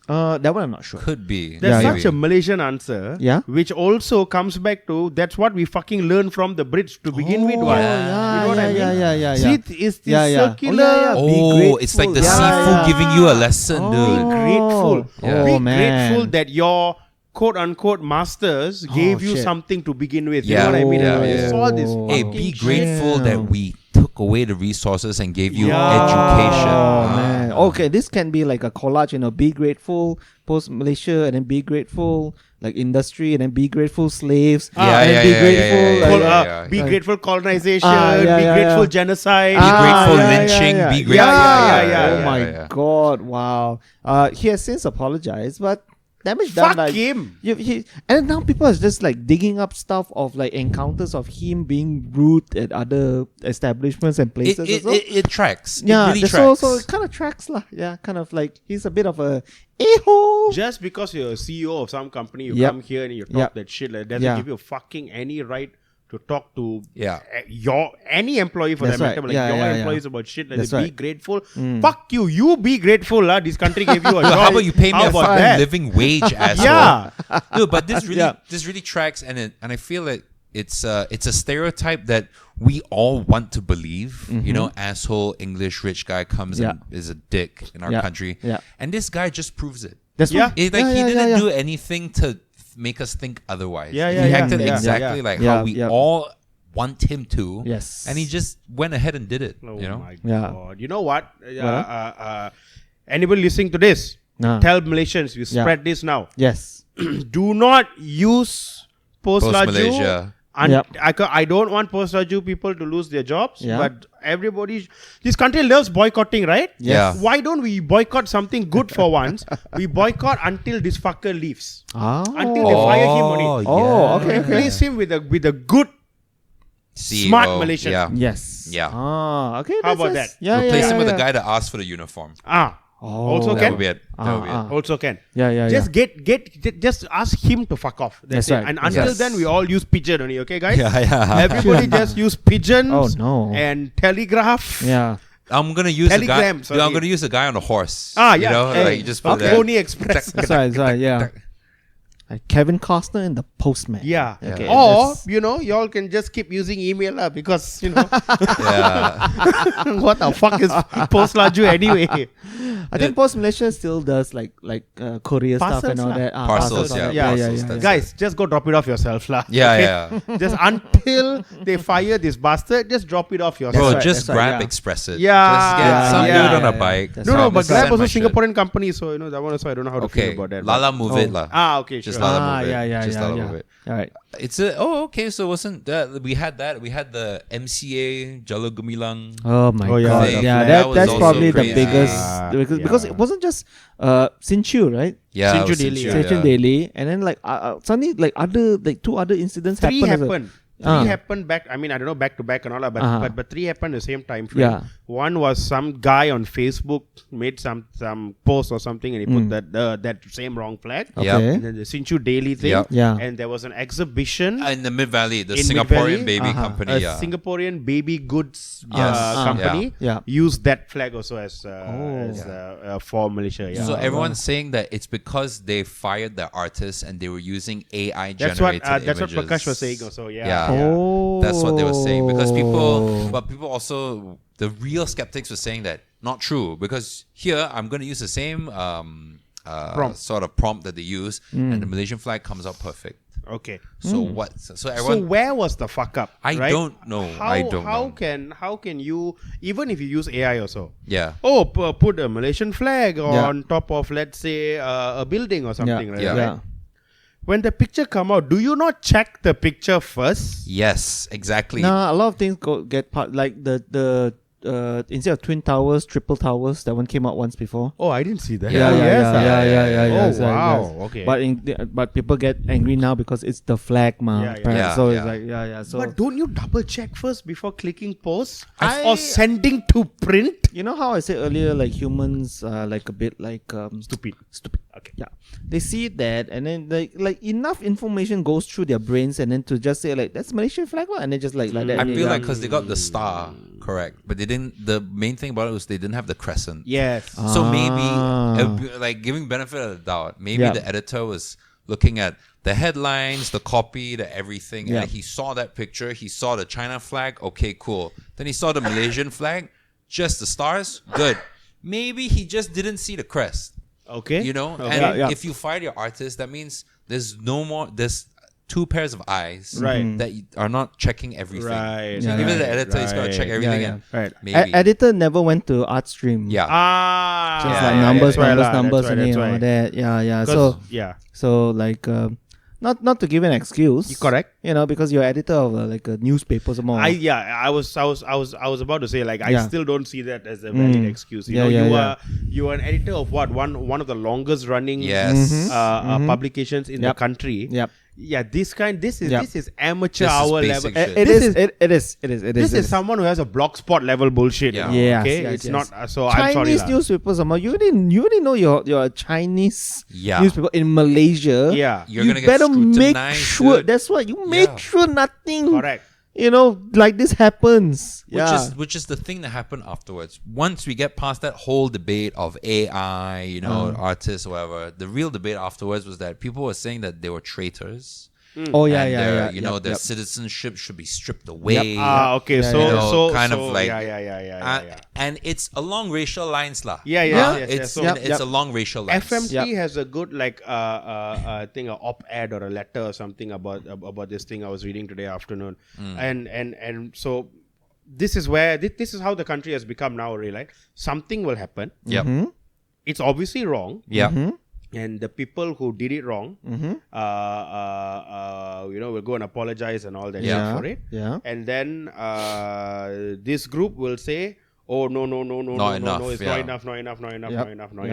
That one I'm not sure.
Could be.
that's
Yeah,
such a Malaysian answer.
Yeah.
Which also comes back to that's what we fucking learned from the Brits to begin with.
Oh,
What?
yeah,
You know what I mean?
yeah.
See, it's this
Yeah.
circular.
Oh, yeah. Be
Oh, it's like the
grateful.
seafood
Yeah.
giving you a lesson,
Oh.
dude.
Grateful.
Yeah.
Be
Oh, man.
grateful that your quote unquote masters gave you
shit.
something to begin with. You
Yeah.
know what I mean?
Yeah,
It's
yeah.
all this.
Hey,
fucking
be
shit.
grateful that we took away the resources and gave you
Yeah.
education.
Oh man. Okay, this can be like a collage, be grateful post Malaysia, and then be grateful like industry, and then be grateful slaves.
Yeah,
and then
yeah,
be
yeah,
grateful.
yeah,
Col-
yeah,
like,
yeah.
Be grateful colonization.
yeah,
be
yeah,
grateful
yeah.
genocide.
Be grateful
yeah,
lynching.
yeah,
Be
yeah.
grateful.
Yeah.
Oh my god! Wow. He has since apologized, but damage done.
Fuck
Like,
him. Oh,
and now people are just like digging up stuff of like encounters of him being rude at other establishments and places.
It,
as well.
it tracks.
Yeah,
it really
that's
tracks.
also it kind of tracks lah. Yeah, kind of like he's a bit of a a-hole.
Just because you're a CEO of some company, you
Yep.
come here and you talk
Yep.
that shit. Like, doesn't
Yeah.
give you fucking any right to talk to
Yeah.
your any employee for
That's
that
right.
matter. But like
Yeah,
your
yeah, yeah.
employees about shit. Like
That's
they be
right.
grateful. Fuck you. You be grateful, lah. This country gave you a job.
How about you pay me
How
a
about
fucking
that?
living wage, asshole?
Yeah.
Dude, but this really
Yeah.
this really tracks, and I feel like it's a stereotype that we all want to believe. You know, asshole English rich guy comes and is a dick in our
Yeah.
country,
Yeah.
and this guy just proves it.
That's
Yeah.
right.
He
Yeah,
didn't
yeah.
do anything to make us think otherwise.
Yeah, yeah,
he
yeah,
acted
yeah,
exactly
yeah.
like
Yeah,
how we
yeah.
all want him to.
Yes.
and he just went ahead and did it.
Oh
you know,
my
Yeah.
god! You know what? Anybody listening to this,
Nah.
tell Malaysians, you
Yeah.
spread this now.
Yes.
Do not use post
Post-Malaysia.
Yep.
I don't want post-Laju people to lose their jobs,
Yeah.
but this country loves boycotting, right?
Yeah.
Why don't we boycott something good for once? We boycott until this fucker leaves. Until they fire him only.
Oh, okay, okay.
Replace him with a good,
CEO,
smart Malaysian.
Yeah.
Yes.
Yeah.
Okay.
How about
that's-
that?
Yeah,
Replace
yeah,
him with
yeah.
the guy that asked for the uniform.
Also
That
can.
would be it. That would be it.
Also can.
Yeah, yeah,
Just just ask him to fuck off. That's
That's
it.
right.
And
That's
until
right.
then, we all use pigeon only. Okay, guys.
Yeah.
Everybody just use pigeons.
Oh, no.
And telegraph.
Yeah.
I'm gonna use a guy.
Telegram,
Dude,
sorry.
I'm gonna use a guy on a horse.
Yeah.
You know,
Hey,
like you just put
okay.
that.
Pony Express.
That's right. That's right. Yeah. Like Kevin Costner and the Postman.
Yeah.
Okay,
Or,
that's-
y'all can just keep using email because,
Yeah.
what the fuck is Post-Laju anyway?
I think Post Malaysia still does like courier stuff and
Parcels
all
lah.
that.
Parcels,
all
yeah.
that.
Yeah,
Parcels, that's
Guys, just go drop it off yourself, lah.
Yeah,
okay?
yeah.
Just until they fire this bastard, just drop it off yourself.
Bro,
right,
just
that's right,
grab
yeah.
Express it.
Yeah,
Just get some
yeah,
dude on a
yeah.
bike.
That's
No,
right.
but
Send
Grab also
my shit.
Singaporean company, so that one also I don't know how to feel
Okay,
about that.
Lala move it lah.
Okay,
Just
sure.
Lala move it.
yeah.
Just Lala move it.
All right.
It's okay. So wasn't that we had that? We had the MCA Jalo Gumilang.
Oh my
Oh, yeah,
god.
the
Yeah,
flag.
that,
That was
that's
also
probably
crazy.
the biggest because
Yeah.
it wasn't just Sinchu, right?
Yeah,
Sinchu
it was
Daily,
Sinchu,
yeah.
Sinchu Daily, and then like suddenly like two other incidents
Three
happened.
happened back. I mean, I don't know back to back and all that, but three happened the same time frame.
Yeah.
One was some guy on Facebook made some post or something, and he put that same wrong flag.
Okay.
Yep.
And then the Sinchu Daily thing.
Yep.
Yeah.
And there was an exhibition.
In the Mid Valley, the
In
Singaporean
Mid-Valley?
baby company.
A
Yeah.
Singaporean baby goods
Yes.
company
Yeah.
used that flag also as for Malaysia. Yeah.
So everyone's saying that it's because they fired the artists and they were using AI
that's what
generated
that's what
images.
Prakash was saying also. Yeah.
Yeah.
Oh.
That's what they were saying because people also the real skeptics were saying that not true because here I'm going to use the same
Prompt.
sort of prompt that they use and the Malaysian flag comes out perfect.
Okay.
So what? So
So
everyone.
where was the fuck up?
I
right?
don't know. I don't know.
How can you, even if you use AI also?
Yeah.
Oh, put a Malaysian flag on top of, let's say, a building or something, right?
Yeah.
Yeah.
When the picture come out, do you not check the picture first?
Yes. Exactly.
Nah, a lot of things get part like the instead of twin towers, triple towers. That one came out once before.
Oh, I didn't see that.
Yeah,
Oh,
yes,
wow.
yes.
Okay.
But people get angry now because it's the flag, ma.
Yeah, yeah.
apparently.
Yeah,
so
yeah.
it's like So
But don't you double check first before clicking post
I-
or sending to print?
you know how I said earlier, like humans are like a bit like
Stupid.
Okay. Yeah. They see that and then like enough information goes through their brains and then to just say like that's Malaysian flag and then just like that.
I feel
yeah.
like because they got the star correct, but they didn't. The main thing about it was they didn't have the crescent.
Yes.
So maybe,
Ah.
like giving benefit of the doubt, maybe
Yeah.
the editor was looking at the headlines, the copy, the everything,
Yeah.
and he saw that picture. He saw the China flag. Okay, cool. Then he saw the Malaysian flag, just the stars. Good. Maybe he just didn't see the crest.
Okay.
You know,
Okay.
and
Yeah, yeah.
if you fire your artist, that means There's no more. There's 2 pairs of eyes that are not checking everything.
Right.
So even the editor is gonna check everything. And
Right.
maybe.
Editor never went to art stream.
Yeah.
Just
Yeah,
like
yeah,
numbers,
yeah.
numbers, and all that. Yeah. So like not to give an excuse.
Correct.
Because you're editor of like a newspaper or more.
I was about to say, like, I still don't see that as a valid excuse. You are an editor of what, one of the longest running publications in the country.
Yep.
Yeah, this is amateur hour level.
It is.
This is someone who has a blogspot level bullshit.
Yeah.
Okay, it's not. So I'm sorry.
Chinese newspapers, you already know you're a Chinese newspaper in Malaysia.
Yeah,
you're
you
gonna
better
get
make
scrutinized,
sure.
dude.
That's what you make sure nothing.
Correct.
Like this happens.
Which is the thing that happened afterwards. Once we get past that whole debate of AI, artists, or whatever, the real debate afterwards was that people were saying that they were traitors. Their citizenship should be stripped away.
Okay.
And it's along racial lines, lah.
It's
along racial lines.
FMT has a good thing, an op-ed or a letter or something about this thing I was reading today afternoon, and so this is how the country has become now. Right? Something will happen.
Yep.
It's obviously wrong.
Yeah.
And the people who did it wrong, will go and apologize and all that shit for it.
Yeah.
And then this group will say, "Oh no, it's not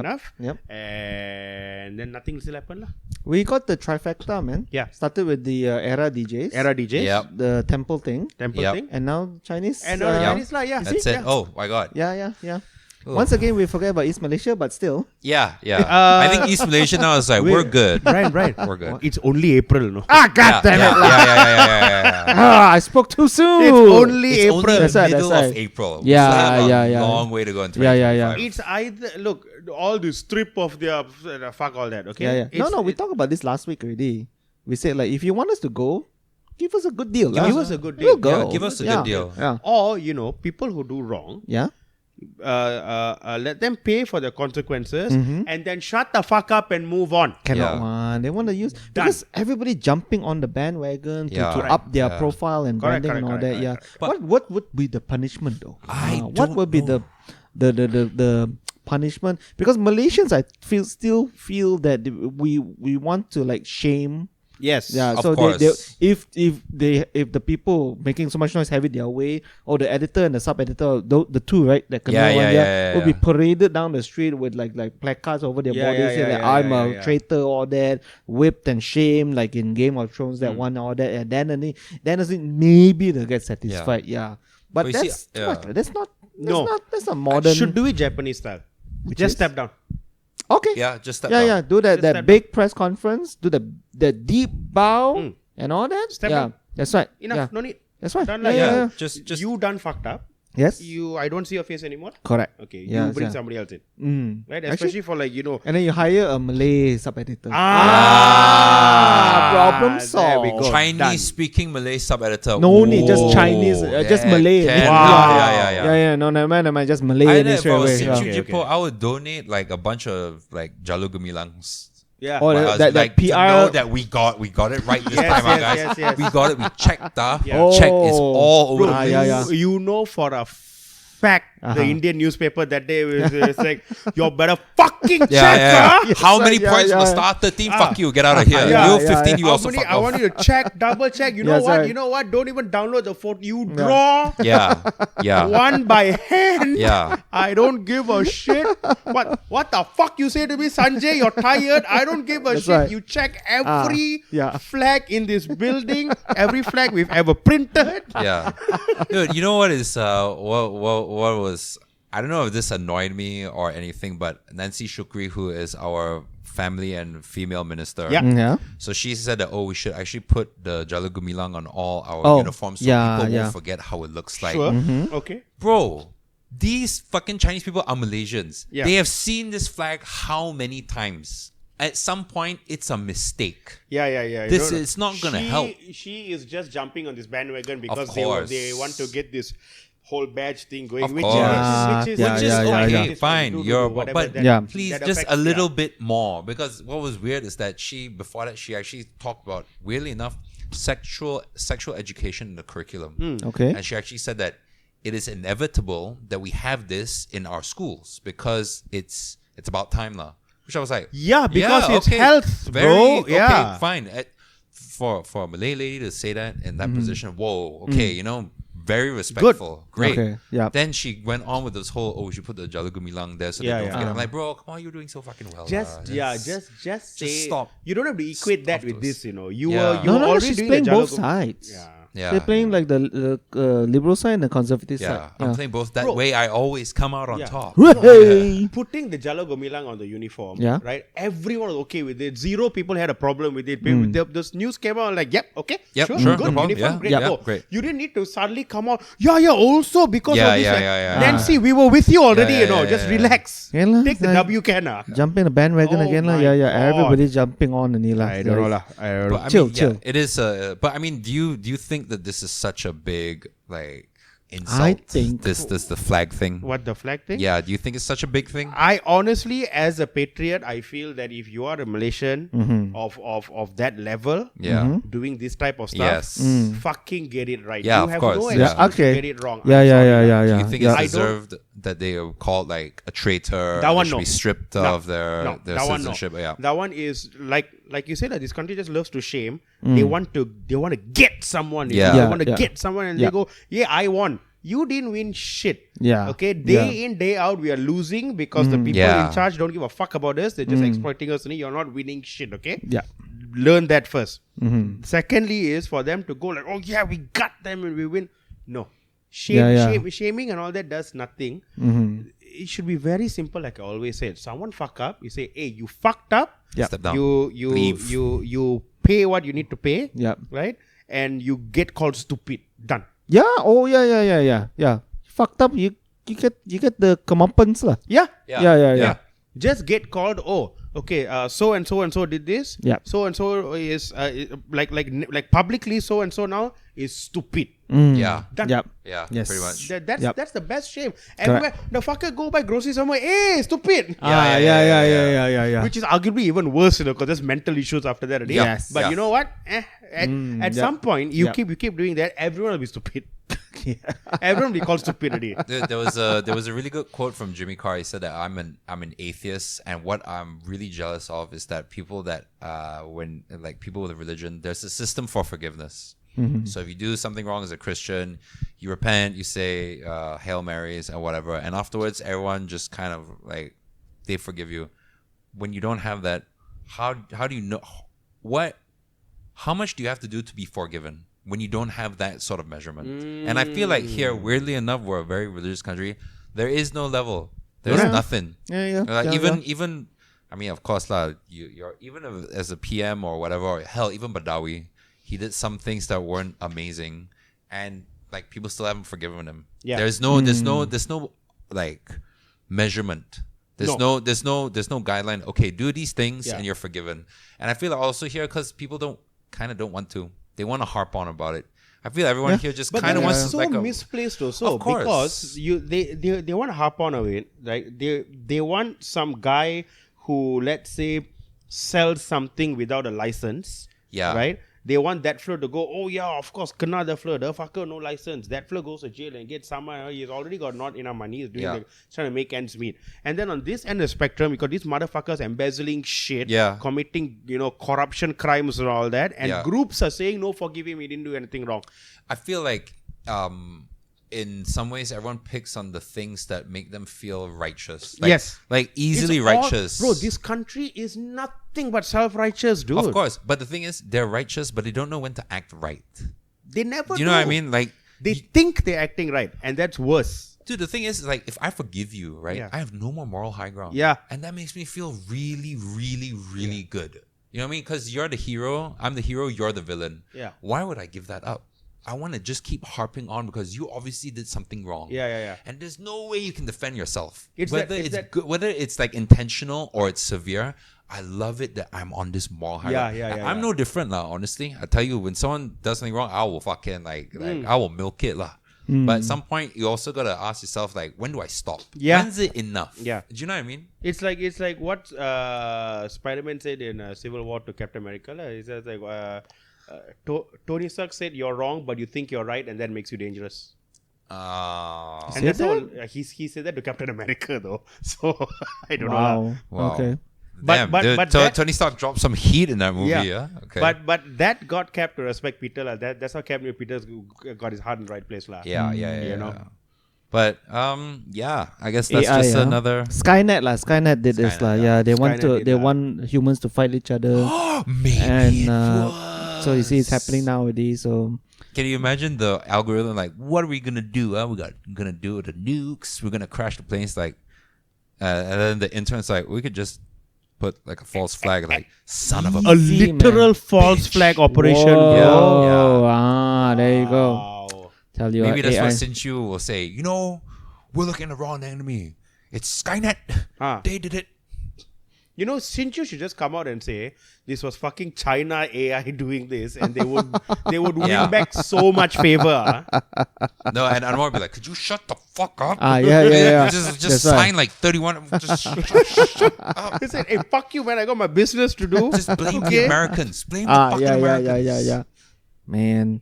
enough."
Yep.
And then nothing will still happen, lah.
We got the trifecta, man.
Yeah.
Started with the era DJs.
Yep.
The temple thing.
Thing.
And now Chinese.
And Chinese, lah. Yeah.
That's it. Oh my God.
Yeah. Ooh. Once again, we forget about East Malaysia, but still.
Yeah. I think East Malaysia now is like, we're good.
Right.
We're good.
It's only April, no?
God damn it.
Yeah.
I spoke too soon.
It's only
It's
April.
only
That's
the
right,
middle
that's
of
right.
April.
Yeah.
Long way to go in 2025.
Yeah.
It's either, look, all the strip of their, fuck all that, okay?
Yeah. No, we talked about this last week already. We said, like, if you want us to go, give us a good deal.
Give us a good deal.
We'll go.
Yeah, give us a good deal.
Yeah.
Or, people who do wrong, let them pay for the consequences and then shut the fuck up and move on.
Cannot man. They want to use because everybody jumping on the bandwagon to up their profile and branding and all that. Yeah. But what would be the punishment though? What would be the punishment? Because Malaysians, I still feel that we want to like shame.
Yes.
Yeah.
Of
So
course.
if the people making so much noise have it their way, or the editor and the sub editor, the two right, that will be paraded down the street with like placards over their bodies, saying that I'm a traitor, all that, whipped and shamed, like in Game of Thrones, that one, all that, and then maybe they'll get satisfied. Yeah. But that's too much. That's not modern.
Should do it Japanese style. Just step down.
Okay.
Yeah, just step down.
Yeah. Do that big press conference. Do the deep bow and all that.
Step down.
That's right.
Enough. No need.
That's right.
Done
Yeah.
Just
you done fucked up.
Yes.
I don't see your face anymore.
Correct.
Okay. You bring somebody else in. Right. Especially for like
And then you hire a Malay sub editor. Problem solved.
There we go.
Chinese speaking Malay sub editor.
No need, just Chinese, just Malay.
Yeah.
No, never mind, just Malay.
If I was
Okay.
I would donate like a bunch of like Jalu Gemilang's.
Yeah.
Or that PR.
To know that we got it right this time, guys.
Yes.
We got it. We checked. Check is
Oh.
all over.
You know for a fact the Indian newspaper that day was like, you better fucking check.
How many points for the starter team? Fuck you. Get out of here. You 15. You also fuck
I want you to check, double check. You know what? You know what? Don't even download the photo. You draw.
Yeah.
One by hand.
Yeah.
I don't give a shit. What the fuck you say to me, Sanjay? You're tired. I don't give a shit.
Right.
You check every flag in this building, every flag we've ever printed.
Yeah. Dude, you know what is what was, I don't know if this annoyed me or anything, but Nancy Shukri, who is our family and female minister, so she said that we should actually put the Jalu Gumilang on all our uniforms so people won't forget how it looks like.
Sure. Okay.
Bro, these fucking Chinese people are Malaysians.
Yeah.
They have seen this flag how many times? At some point, it's a mistake.
Yeah.
This is not gonna help.
She is just jumping on this bandwagon because
Of course.
they want to get this whole badge thing going,
Of
which
course.
is
okay, fine. But please
that
just
affects,
a little bit more, because what was weird is that before that she actually talked about, weirdly enough, sexual education in the curriculum.
Okay.
And she actually said that it is inevitable that we have this in our schools because it's about time now. Which I was like,
because it's health,
very,
bro.
Okay, fine. For a Malay lady to say that in that position, whoa, okay, very respectful. Great.
Okay, yeah.
Then she went on with this whole, we should put the Jala Gumilang there so they don't forget. I'm like, bro, come on, you're doing so fucking well.
Just say,
stop.
You don't have to equate that with this, You were
No,
already
she's
doing
playing
the
both
Jala
sides.
Yeah.
They're playing like the liberal side and the conservative side.
I'm playing both. That way I always come out on top.
Hey.
Putting the Jala Gomilang on the uniform,
Yeah.
right? Everyone was okay with it. Zero people had a problem with it. This news came out like, okay,
Yep,
sure,
sure,
good,
no problem.
uniform,
Yeah,
great,
yeah,
go.
great.
You didn't need to suddenly come out, also because of this.
Yeah.
Nancy, we were with you already, just relax.
Yeah, lah.
Take the W can.
Jump in the bandwagon
Oh
again.
my
Yeah.
God.
Everybody's jumping on and
I don't know lah. I don't know.
But,
Chill.
It is. But I mean, do you think that this is such a big insult?
I think
this the flag thing.
What, the flag thing?
Yeah. Do you think it's such a big thing?
I honestly, as a patriot, I feel that if you are a Malaysian of that level, doing this type of stuff, fucking get it right.
Yeah,
you
of
have
course.
no
Yeah.
excuse to
Okay.
get it wrong.
Yeah.
Do you think it's
I don't-
deserved that they are called like a traitor?
That one,
they should
no.
be stripped
No,
of their
that one, no.
citizenship. Yeah.
That one is like you said, this country just loves to shame. They want to get someone.
Yeah.
They
Yeah,
want to get someone, and they go, I won. You didn't win shit.
Yeah.
Okay. Day in, day out, we are losing because the people
Yeah.
in charge don't give a fuck about us. They're just exploiting us. And you're not winning shit. Okay.
Yeah.
Learn that first. Secondly, is for them to go like, we got them and we win. No. Shaming and all that does nothing. It should be very simple, like I always said. Someone fuck up, you say, hey, you fucked up.
Yeah.
Step down.
You pay what you need to pay.
Yeah.
Right? And you get called stupid. Done.
Yeah. Oh yeah. Fucked up. You get the comeuppance lah.
Yeah.
Yeah.
Just get called. So and so did this.
Yeah.
So and so is like publicly. So and so now is stupid.
Yeah.
Done.
Yep.
Yeah.
Yes.
Pretty much.
That's the best shame. Everywhere the fucker go buy groceries somewhere. Hey, stupid.
Yeah.
Which is arguably even worse, because there's mental issues after that. Already.
Yes.
But you know what? At some point, you keep doing that. Everyone will be stupid. Everyone will be called stupidity.
There was a really good quote from Jimmy Carr. He said that I'm an atheist, and what I'm really jealous of is that people that when like people with a religion, there's a system for forgiveness. So if you do something wrong as a Christian, you repent, you say Hail Marys and whatever, and afterwards everyone just kind of like they forgive you. When you don't have that, how do you know how much do you have to do to be forgiven when you don't have that sort of measurement? And I feel like here, weirdly enough, we're a very religious country. There is no level. There's nothing. Even I mean, of course lah. You're even as a PM or whatever. Or hell, even Badawi, he did some things that weren't amazing, and like people still haven't forgiven him. Yeah. There's no like measurement. There's no guideline. Okay, do these things and you're forgiven. And I feel like also here, because people don't want to. They want to harp on about it. I feel everyone here just kind of wants to like
misplaced also, because they want to harp on it. Like they want some guy who, let's say, sells something without a license. Yeah. Right? They want that floor to go, of course, kena the floor. The fucker, no license. That floor goes to jail and gets someone. He's already got not enough money. He's doing trying to make ends meet. And then on this end of the spectrum, you got these motherfuckers embezzling shit, committing, corruption crimes and all that. And groups are saying, no, forgive him. He didn't do anything wrong.
I feel like in some ways, everyone picks on the things that make them feel righteous. Like easily righteous.
Bro, this country is nothing but self-righteous, dude.
Of course. But the thing is, they're righteous, but they don't know when to act right.
They never do.
You know what I mean? Like
they think they're acting right, and that's worse.
Dude, the thing is, like, if I forgive you, right, I have no more moral high ground.
Yeah.
And that makes me feel really, really, really good. You know what I mean? Because you're the hero, I'm the hero, you're the villain. Yeah. Why would I give that up? I want to just keep harping on because you obviously did something wrong. Yeah. And there's no way you can defend yourself. Whether it's like intentional or it's severe, I love it that I'm on this moral high ground. I'm no different lah, honestly. I tell you, when someone does something wrong, I will fucking I will milk it lah. But at some point, you also got to ask yourself, like, when do I stop?
Yeah.
When's it enough?
Yeah.
Do you know what I mean?
It's like what Spider-Man said in Civil War to Captain America. He says like Tony Stark said you're wrong, but you think you're right, and that makes you dangerous. And that's all. He said that to Captain America though. So I don't know.
Wow.
Okay.
Damn,
But
Tony Stark dropped some heat in that movie. Yeah. Okay.
But that got Cap to respect Peter. That's how Captain Peter got his heart in the right place.
Yeah.
You know.
But I guess that's
AI,
just another
Skynet lah. Skynet did this lah.
Skynet,
Yeah, they
Skynet
want humans to fight each other.
maybe.
And so you see, it's happening nowadays. So
can you imagine the algorithm? Like, what are we gonna do? We're gonna do the nukes. We're gonna crash the planes. Like, and then the intern's like, we could just put like a false flag, like son of a
literal false flag operation.
Whoa. There you go.
Wow.
Tell you
Maybe that's
AI.
what Sinchu will say. We're looking at the wrong enemy. It's Skynet. They did it.
Sinchu should just come out and say this was fucking China AI doing this, and they would win back so much favor.
No, and Anwar would be like, could you shut the fuck up?
Yeah.
Just sign like 31. Just shut up.
He said, hey, fuck you, man. I got my business to do.
Just blame the Americans. Blame the fucking Americans.
Yeah. Man.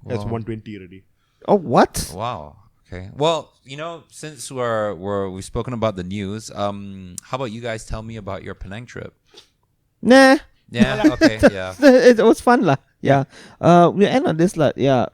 That's 120 already.
Oh, what?
Wow. Okay. Well, since we've spoken about the news, how about you guys tell me about your Penang trip?
Nah.
Yeah. Okay. Yeah.
It was fun lah. Yeah. We end on this lah. Yeah.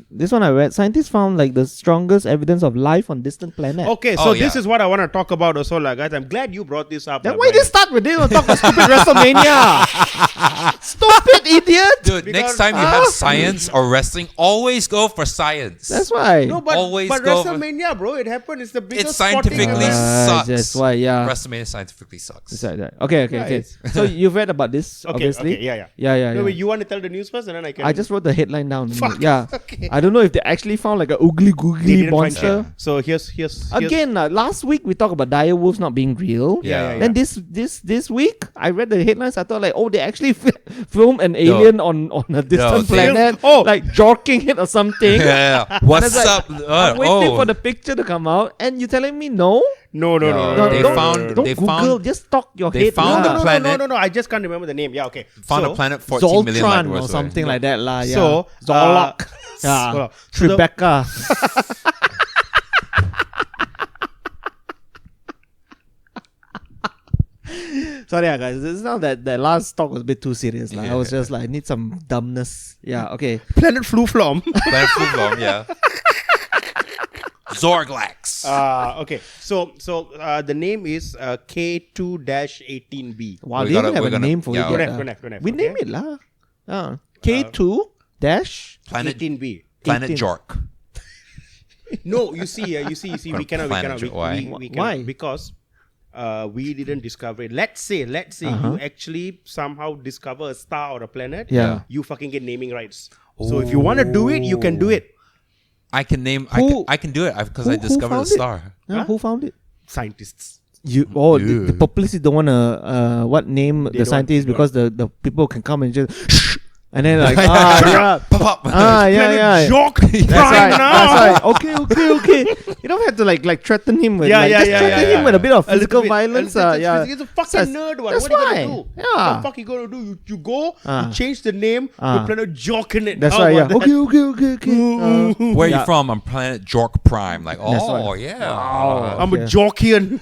This one I read. Scientists found like the strongest evidence of life on distant planet.
Okay, so this is what I want to talk about also, guys. I'm glad you brought this up.
Then why did you start with this? We'll talk about stupid WrestleMania. Stupid idiot.
Dude, next time you have science or wrestling, always go for science.
That's why.
No, but
Always go
WrestleMania, bro, it happened. It's the biggest
It scientifically
sporting event.
sucks.
That's why, yeah.
WrestleMania scientifically sucks.
That's right. Okay. So you've read about this, obviously.
Okay, yeah.
Yeah.
Wait, you want to tell the news first, and then I can.
I just wrote the headline down.
Fuck.
Yeah.
Okay.
I don't know if they actually found like a oogly
They
googly
didn't find
monster.
shit. So here's
Again, last week we talked about dire wolves not being real.
Yeah.
Then this week I read the headlines. I thought like, oh, they actually filmed an alien on a distant planet, like jorking it or something.
Yeah. What's
like,
up?
I'm waiting for the picture to come out, and you're telling me no?
No.
Don't Google. Just talk your
they
head.
found
lah.
the planet.
No. I just can't remember the name. Yeah, okay.
Found a planet 14 million light
Zoltran
years
or
away.
something like that lah. Yeah.
So,
Zolok.
so
Tribeca. Sorry, guys. It's not that last talk was a bit too serious. I was just like, I need some dumbness. Yeah, okay.
Planet Fluflom.
Planet Fluflom, yeah. Zorglax.
Okay. So the name is K2-18b.
Wow, they don't have a name for it.
Don't
yet,
have.
We name it lah. K2
Planet
18b.
Planet
18.
Jork.
No, you see, we cannot.
Why?
Why? Because we didn't discover it. Let's say you actually somehow discover a star or a planet.
Yeah.
You fucking get naming rights. So if you want to do it, you can do it.
I can name. I can do it because I
who
discovered a
found
star.
Huh? Who found it?
Scientists.
The publicity don't want to name the scientists because the people can come and just and then like
Pop up.
Joke
That's right. Okay. You don't have to like threaten him with threaten him with a bit of physical violence.
He's a fucking nerd. What are you gonna do?
Yeah.
What the fuck you gonna do? You go, you change the name to Planet Jork in it.
That's
How
right. Yeah.
about that?
Okay.
Where are you from? I'm Planet Jork Prime. Like,
That's
oh
right.
yeah.
I'm a Jorkian.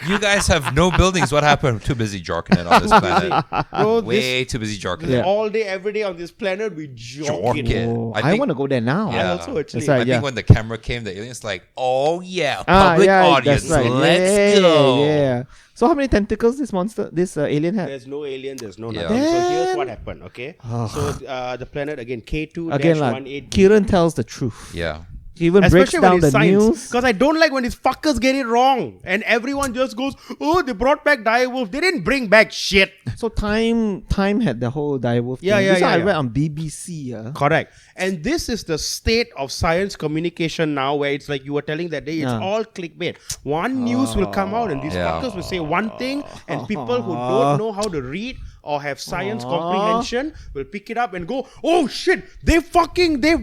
You guys have no buildings. What happened? Too busy jorking it on this planet.
Bro,
Way too busy jorking
Yeah.
it.
all day, every day on this planet, we jork it.
Oh,
I
I
think-
want to go there now.
Yeah.
I also actually.
That's right.
I
yeah.
think when the camera came, the alien's like, oh yeah, public audience,
that's right.
let's go.
Yeah. So how many tentacles this alien had?
There's no alien, there's no
Yeah.
nothing. So here's what happened, okay? So the planet, again,
Again, like
K2-18b.
Kieran tells the truth.
Yeah.
He even breaks
Especially
down
when
the
it's science.
news.
Because I don't like when these fuckers get it wrong. And everyone just goes, oh, they brought back direwolf. They didn't bring back shit.
So Time had the whole direwolf thing.
Yeah,
This one I
yeah.
read on BBC.
Correct. And this is the state of science communication now, where it's like you were telling that day, it's all clickbait. One news will come out and these
Yeah.
fuckers will say one thing, and people who don't know how to read or have science comprehension will pick it up and go, oh shit, they found the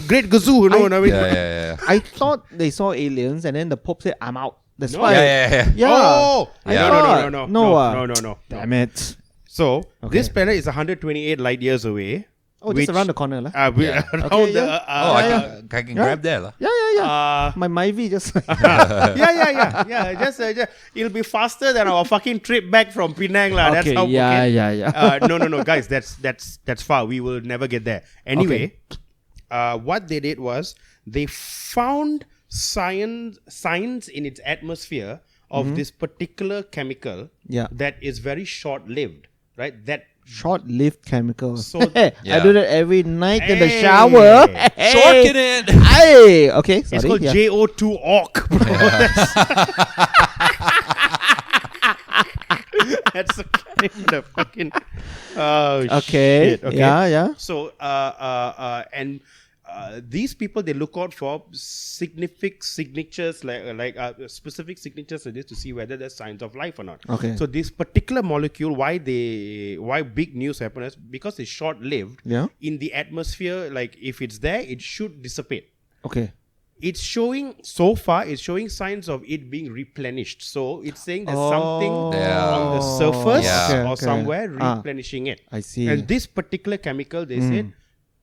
great gazoo, you know what I mean?
I thought they saw aliens and then the Pope said, I'm out. That's
No.
why.
Oh,
No. Damn it.
So this planet is 128 light years away.
Oh, just around the corner. La.
Around the,
I can grab there. La.
Yeah. My Myvi just.
yeah. Just it'll be faster than our fucking trip back from Penang, lah.
Okay,
That's how.
yeah.
No, guys. That's far. We will never get there. Anyway, what they did was they found signs in its atmosphere of this particular chemical that is very short-lived, right? That
short-lived chemical.
So
I do that every night in the shower.
Shorten it.
Hey, okay. Sorry.
It's called JO2 Orc, bro. That's the fucking. Oh,
okay.
Shit. Okay.
Yeah.
So, these people, they look out for significant signatures, specific signatures of this to see whether there's signs of life or not.
Okay.
So this particular molecule, why big news happened is because it's short-lived.
Yeah.
In the atmosphere, like if it's there, it should dissipate.
Okay.
It's showing signs of it being replenished. So it's saying there's something on the surface or somewhere replenishing it.
I see.
And this particular chemical, they said,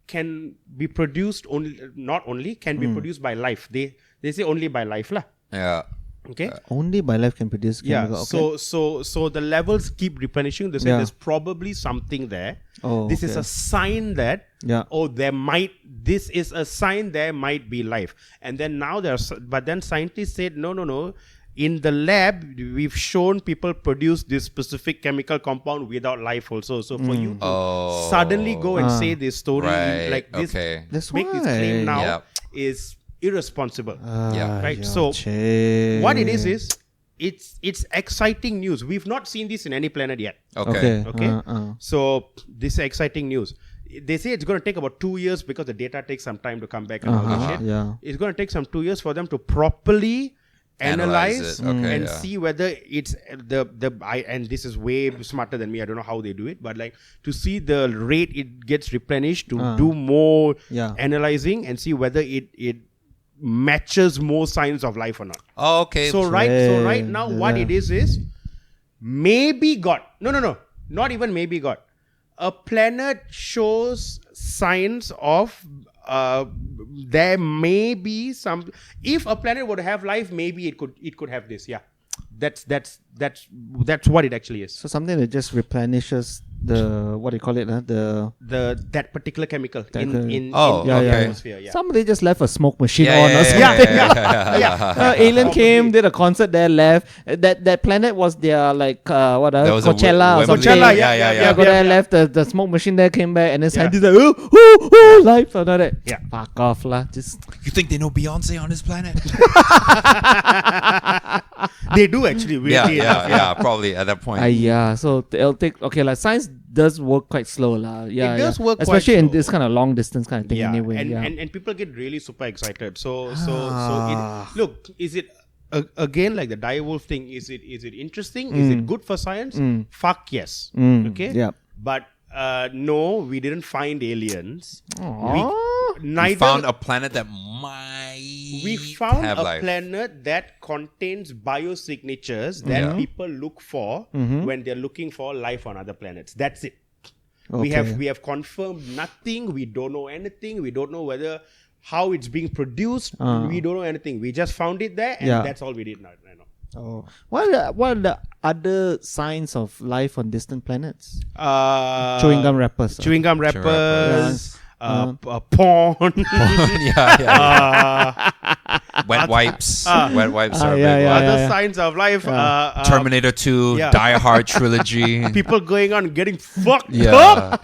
can be produced can be produced by life. They say only by life lah.
Yeah.
Okay.
Only by life can produce chemical.
Yeah.
Okay.
So the levels keep replenishing. They say there's probably something there.
Oh,
this is a sign that this is a sign there might be life. And then now but then scientists said no. In the lab, we've shown people produce this specific chemical compound without life also. So for you to suddenly go and say this story like this, make this claim now is irresponsible. Right? So what it is it's exciting news. We've not seen this in any planet yet.
Okay.
So this is exciting news. They say it's going to take about 2 years because the data takes some time to come back and all that shit.
Yeah.
It's going to take some 2 years for them to properly analyze and see whether it's and this is way smarter than me. I don't know how they do it, but like to see the rate it gets replenished, to do more analyzing and see whether it matches more signs of life or not.
Oh, okay.
So right now what it is maybe God. No, not even maybe God. A planet shows signs of there may be some. If a planet would have life, maybe it could have this. Yeah, that's what it actually is.
So something that just replenishes the what do you call it?
That particular chemical in the atmosphere. Yeah.
Somebody just left a smoke machine on us. Alien came, did a concert there, left. That planet was their Coachella or something.
Coachella,
Go there, left the smoke machine there, came back, and then scientists like, life, or not that.
Yeah.
Fuck off lah. Just
You think they know Beyonce on this planet?
They do actually.
Probably at that point.
So it'll take science does work quite slow lah.
It does work
especially
quite
in
slow.
this kind of long distance kind of thing anyway.
And people get really super excited. So look, is it again like the direwolf thing? Is it interesting? Is it good for science? Fuck yes. Okay.
Yeah.
But no, we didn't find aliens.
We found a planet that might have life.
Planet that contains biosignatures that people look for when they're looking for life on other planets. That's it.
Okay.
We have confirmed nothing. We don't know anything. We don't know how it's being produced. We don't know anything. We just found it there, and that's all we did now.
What are the other signs of life on distant planets? Chewing gum wrappers.
Porn.
Wet wipes. Wet wipes are big.
Other signs of life.
Terminator 2, Die Hard trilogy.
People going on getting fucked up.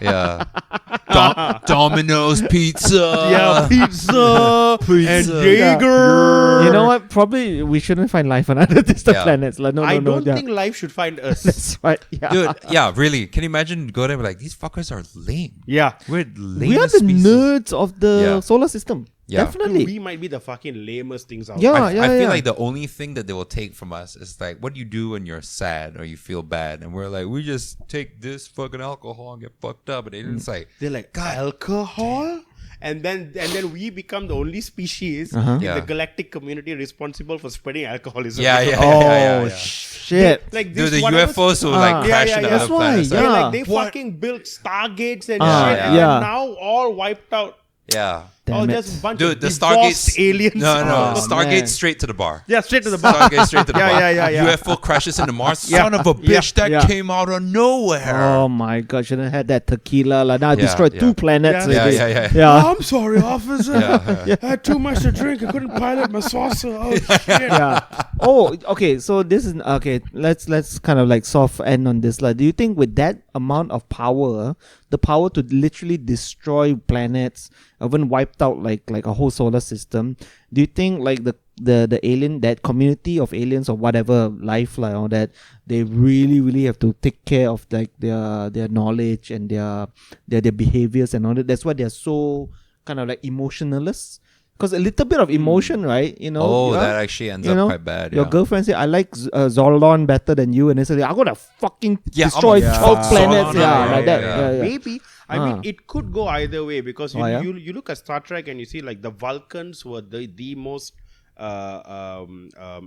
Domino's pizza.
Pizza. And Jaeger.
You know what? Probably we shouldn't find life on other distant planets. Like,
I don't think life should find us.
That's right.
Dude, really. Can you imagine go there and be like, these fuckers are lame.
Yeah.
We're lame.
We are the nerds of the solar system.
Yeah.
Definitely.
We might be the fucking lamest things out
Yeah.
there.
I feel like the only thing that they will take from us is like, what do you do when you're sad or you feel bad? And we're like, we just take this fucking alcohol and get fucked up. And it's like,
They're like, alcohol? And then we become the only species in
Yeah.
the galactic community responsible for spreading alcoholism.
Oh, shit.
Like
Dude,
this,
the
whatever-
UFOs will like crash into
That's
other
why,
planets.
yeah.
Like they
What?
fucking built stargates and
Ah,
shit, and
yeah.
they're now all wiped out.
Yeah.
Damn it.
Just a bunch
Dude,
of
the
divorced
Stargate's
aliens.
No,
Oh,
Stargate
man.
straight to the bar.
Yeah, straight to the bar.
Stargate straight to the bar.
Yeah.
UFO crashes into Mars.
Yeah.
Son of a bitch, that
Yeah.
came out of nowhere.
Oh my god, shouldn't have had that tequila. Like, now I
Yeah,
destroyed
yeah.
2 planets.
Yeah.
already.
Yeah.
Yeah.
I'm sorry, officer. I had too much to drink. I couldn't pilot my saucer. Oh shit.
Yeah. Oh, okay. So this is okay. Let's kind of like soft end on this. Like, do you think with that amount of power, the power to literally destroy planets, even wiped out like a whole solar system, do you think like the alien, that community of aliens or whatever life like all that, they really have to take care of like their knowledge and their behaviors and all that? That's why they're so kind of like emotionless. Because a little bit of emotion, right? You know.
Oh,
yeah,
that actually ends
you
up
know,
quite bad.
Your
Yeah.
girlfriend say, "I like Zordon better than you," and they say, "I'm gonna fucking
Yeah,
destroy
I'm a
12
fuck
planets."
Zordon,
Yeah,
yeah,
like that.
yeah.
Yeah.
Maybe. I mean, it could go either way because
Oh, yeah?
you look at Star Trek and you see like the Vulcans were the most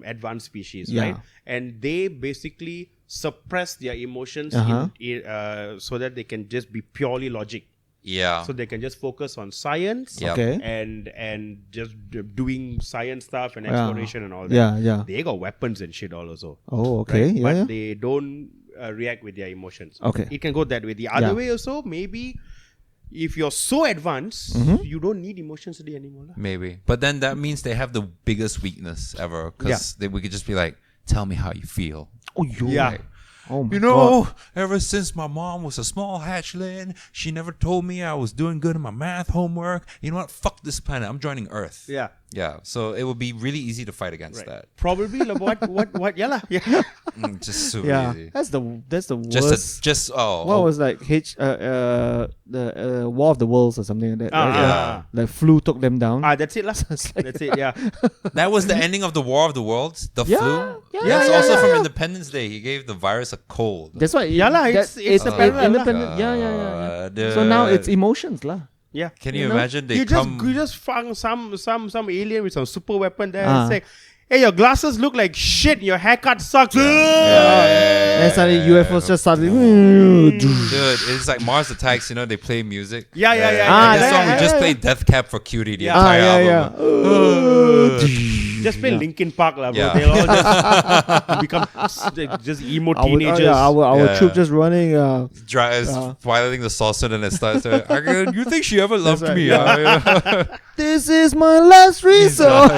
advanced species,
Yeah.
right? And they basically suppress their emotions so that they can just be purely logic.
Yeah.
So they can just focus on science
Yep.
Okay.
and just doing science stuff and
Yeah.
exploration and all that.
Yeah.
They got weapons and shit all also.
Oh, okay.
Right?
Yeah,
But
yeah.
they don't react with their emotions.
Okay.
It can go that way. The other
Yeah.
way also, maybe if you're so advanced,
Mm-hmm.
you don't need emotions today anymore. lah.
Maybe. But then that means they have the biggest weakness ever. Because we could just be like, tell me how you feel.
Oh, you.
Yeah.
Like,
Oh my
you know, ever since my mom was a small hatchling, she never told me I was doing good in my math homework. You know what? Fuck this planet. I'm joining Earth.
Yeah.
Yeah. So it would be really easy to fight against that.
Probably like, what? Yeah, lah. Yeah.
Just super
Yeah.
easy.
That's the worst. What was like the War of the Worlds or something like that? right? Like flu took them down.
That's it, lah. That's it. Yeah.
That was the ending of the War of the Worlds, the
Yeah,
flu.
yeah,
That's
yeah,
also
yeah,
from
yeah.
Independence Day. He gave the virus a cold.
That's why.
Yeah lah, it's a parallel lah.
independent. Yeah. So now it's emotions lah.
Yeah.
Can you
know?
imagine they
You
come?
just found some alien with some super weapon there and say, "Hey, your glasses look like shit. Your haircut sucks."
And suddenly UFOs just started.
Dude, it's like Mars Attacks. You know, they play music.
Yeah.
And this
yeah,
song we just played Death Cab for Cutie the entire album.
Just play Linkin Park, lah, bro.
Yeah.
They'll all just become just emo teenagers.
Our
Yeah.
troop just running.
Violating the saucer, and it starts. You think she ever loved
right.
me?
This is my last resort.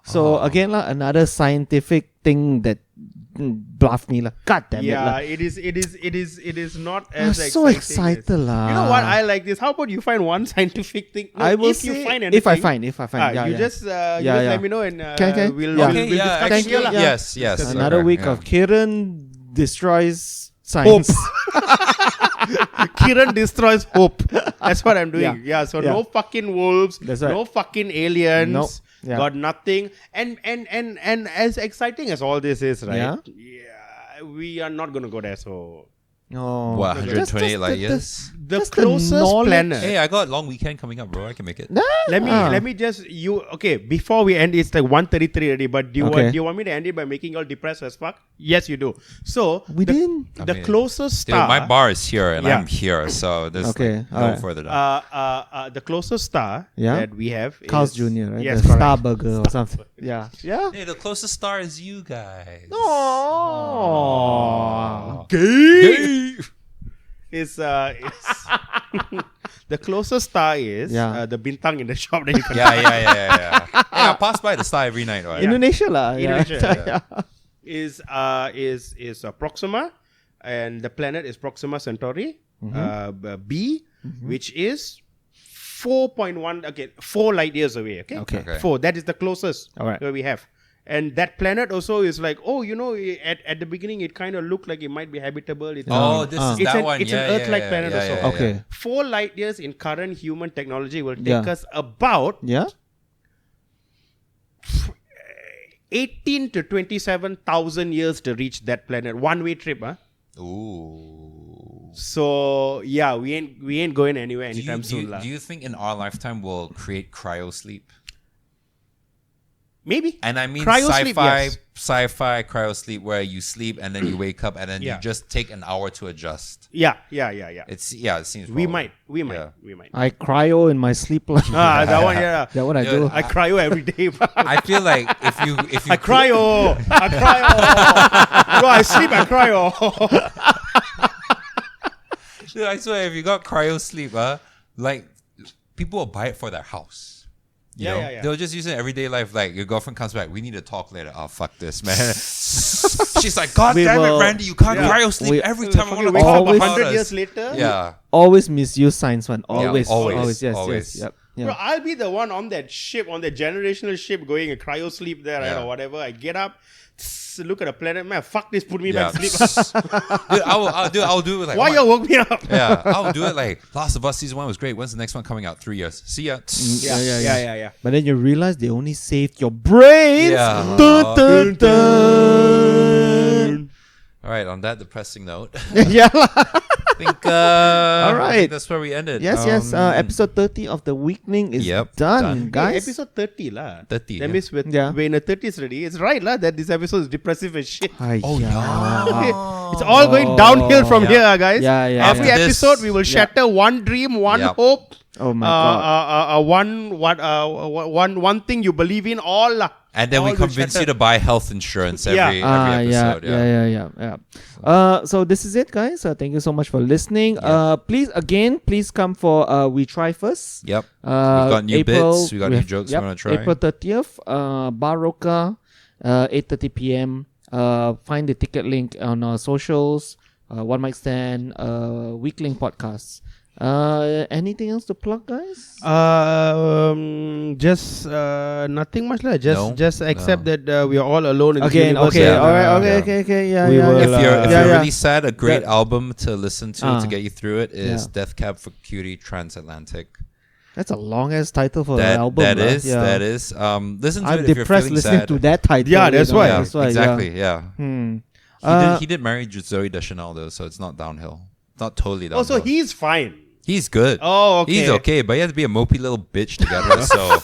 So again, another scientific thing that bluffed me, God damn it,
Yeah, it is not
I'm
as
so
exciting as-
excited, lah.
You know what? I like this. How about you find one scientific thing? No,
I will
if you
say
find
if I
anything,
find, yeah,
you
yeah.
just
Yeah.
let me know and
Can?
we'll
Yeah.
we'll discuss
Thank
here
you.
lah.
Yeah.
Yes.
Another
okay,
week
yeah.
of Keren destroys science.
Keren destroys hope. That's what I'm doing.
Yeah.
So
Yeah.
no fucking wolves.
That's right.
No fucking aliens.
Nope. Yeah.
Got nothing. And as exciting as all this is, right? Yeah, we are not gonna go there. So
Oh,
What,
Just
128 light years?
the
Just the
closest
knowledge.
planet.
Hey, I got a long weekend coming up, bro. I can make it.
Let me just before we end, it's like 1:33 already, but do you want me to end it by making you all depressed as fuck? Yes, you do. So
We didn't.
the
I mean,
closest
Dude,
star,
my bar is here and
Yeah.
I'm here, so there's
Okay,
no
alright.
further down.
the closest star
Yeah?
that we have
Carl's
is
Jr., right?
Yes,
the
correct.
Star Burger or something. Yeah.
Hey, the closest star is you guys.
Oh.
Gay. Is the closest star is the bintang in the shop that you can
Yeah. I pass by the star every night, right?
Indonesia lah. Yeah.
Indonesia, is Proxima, and the planet is Proxima Centauri B, which is 4.1 4 light years away. Okay,
Okay.
4. That is the closest
Alright.
where we have. And that planet also is like, at the beginning it kind of looked like it might be habitable. It's
It's
an Earth-like planet also.
Okay.
4 light years in current human technology will take us about 18 to 27,000 years to reach that planet. One-way trip, huh?
Ooh.
So we ain't going anywhere anytime soon.
Do you think in our lifetime we'll create cryo sleep?
Maybe.
And I mean
cryo
sci-fi cryo sleep where you sleep and then you wake up and then you just take an hour to adjust.
Yeah.
It seems
We
probably.
might.
I cryo in my sleep.
That one,
That one I do.
I cryo every day.
I feel like if you
I cryo. Bro, I sleep, I cryo.
Dude, I swear if you got cryo sleep, like people will buy it for their house. You know? They'll just use it in everyday life. Like your girlfriend comes back, we need to talk later. Oh, fuck this, man. She's like, God damn it, Randy, you can't cryo sleep every time I want to
wake
talk
up
about
100
us.
years later.
Yeah.
Always misuse science one. Always. Yes. Yep.
Bro, I'll be the one on that ship, on that generational ship going a cryo sleep there, right, or whatever. I get up, look at the planet, man, fuck this, put me back to sleep.
Dude, I'll do it like...
Why you woke me up?
Yeah, I'll do it like, Last of Us Season 1 was great. When's the next one coming out? 3 years. See ya.
Yeah.
But then you realize they only saved your brains.
Yeah.
Dun, dun, dun.
All right, on that depressing note,
Yeah.
I think,
All right.
I think that's where we ended.
Yes. Episode 30 of The Weakling is done, guys.
Hey, episode 30 lah.
30.
That means we're in the 30s already. It's right lah that this episode is depressive as shit. It's all going downhill from here, guys. Every episode we will shatter one dream, one hope.
Oh my god.
One thing you believe in, all lah.
And then we convince you to buy health insurance every episode.
So this is it, guys. Thank you so much for listening. Please come for We Try First.
Yep. We've got new bits. We got new jokes we want to try.
April 30th. Baroka, 8:30 p.m. Find the ticket link on our socials. One Mic Stand, Weakling Podcast. Anything else to plug, guys?
Just nothing much lah. Just accept that we are all alone in this universe.
Okay,
If
you're really sad, a great album to listen to get you through it is Death Cab for Cutie Transatlantic.
That's a long ass title for an album.
That is. Listen to
I'm
it if you're
depressed
feeling
listening
sad.
to that title.
Yeah, that's why.
Yeah, exactly.
Yeah.
He did marry Zoe Deschanel though, so it's not downhill. Not totally downhill.
Also, he's fine.
He's good.
Oh, okay.
He's okay, but he has to be a mopey little bitch together. So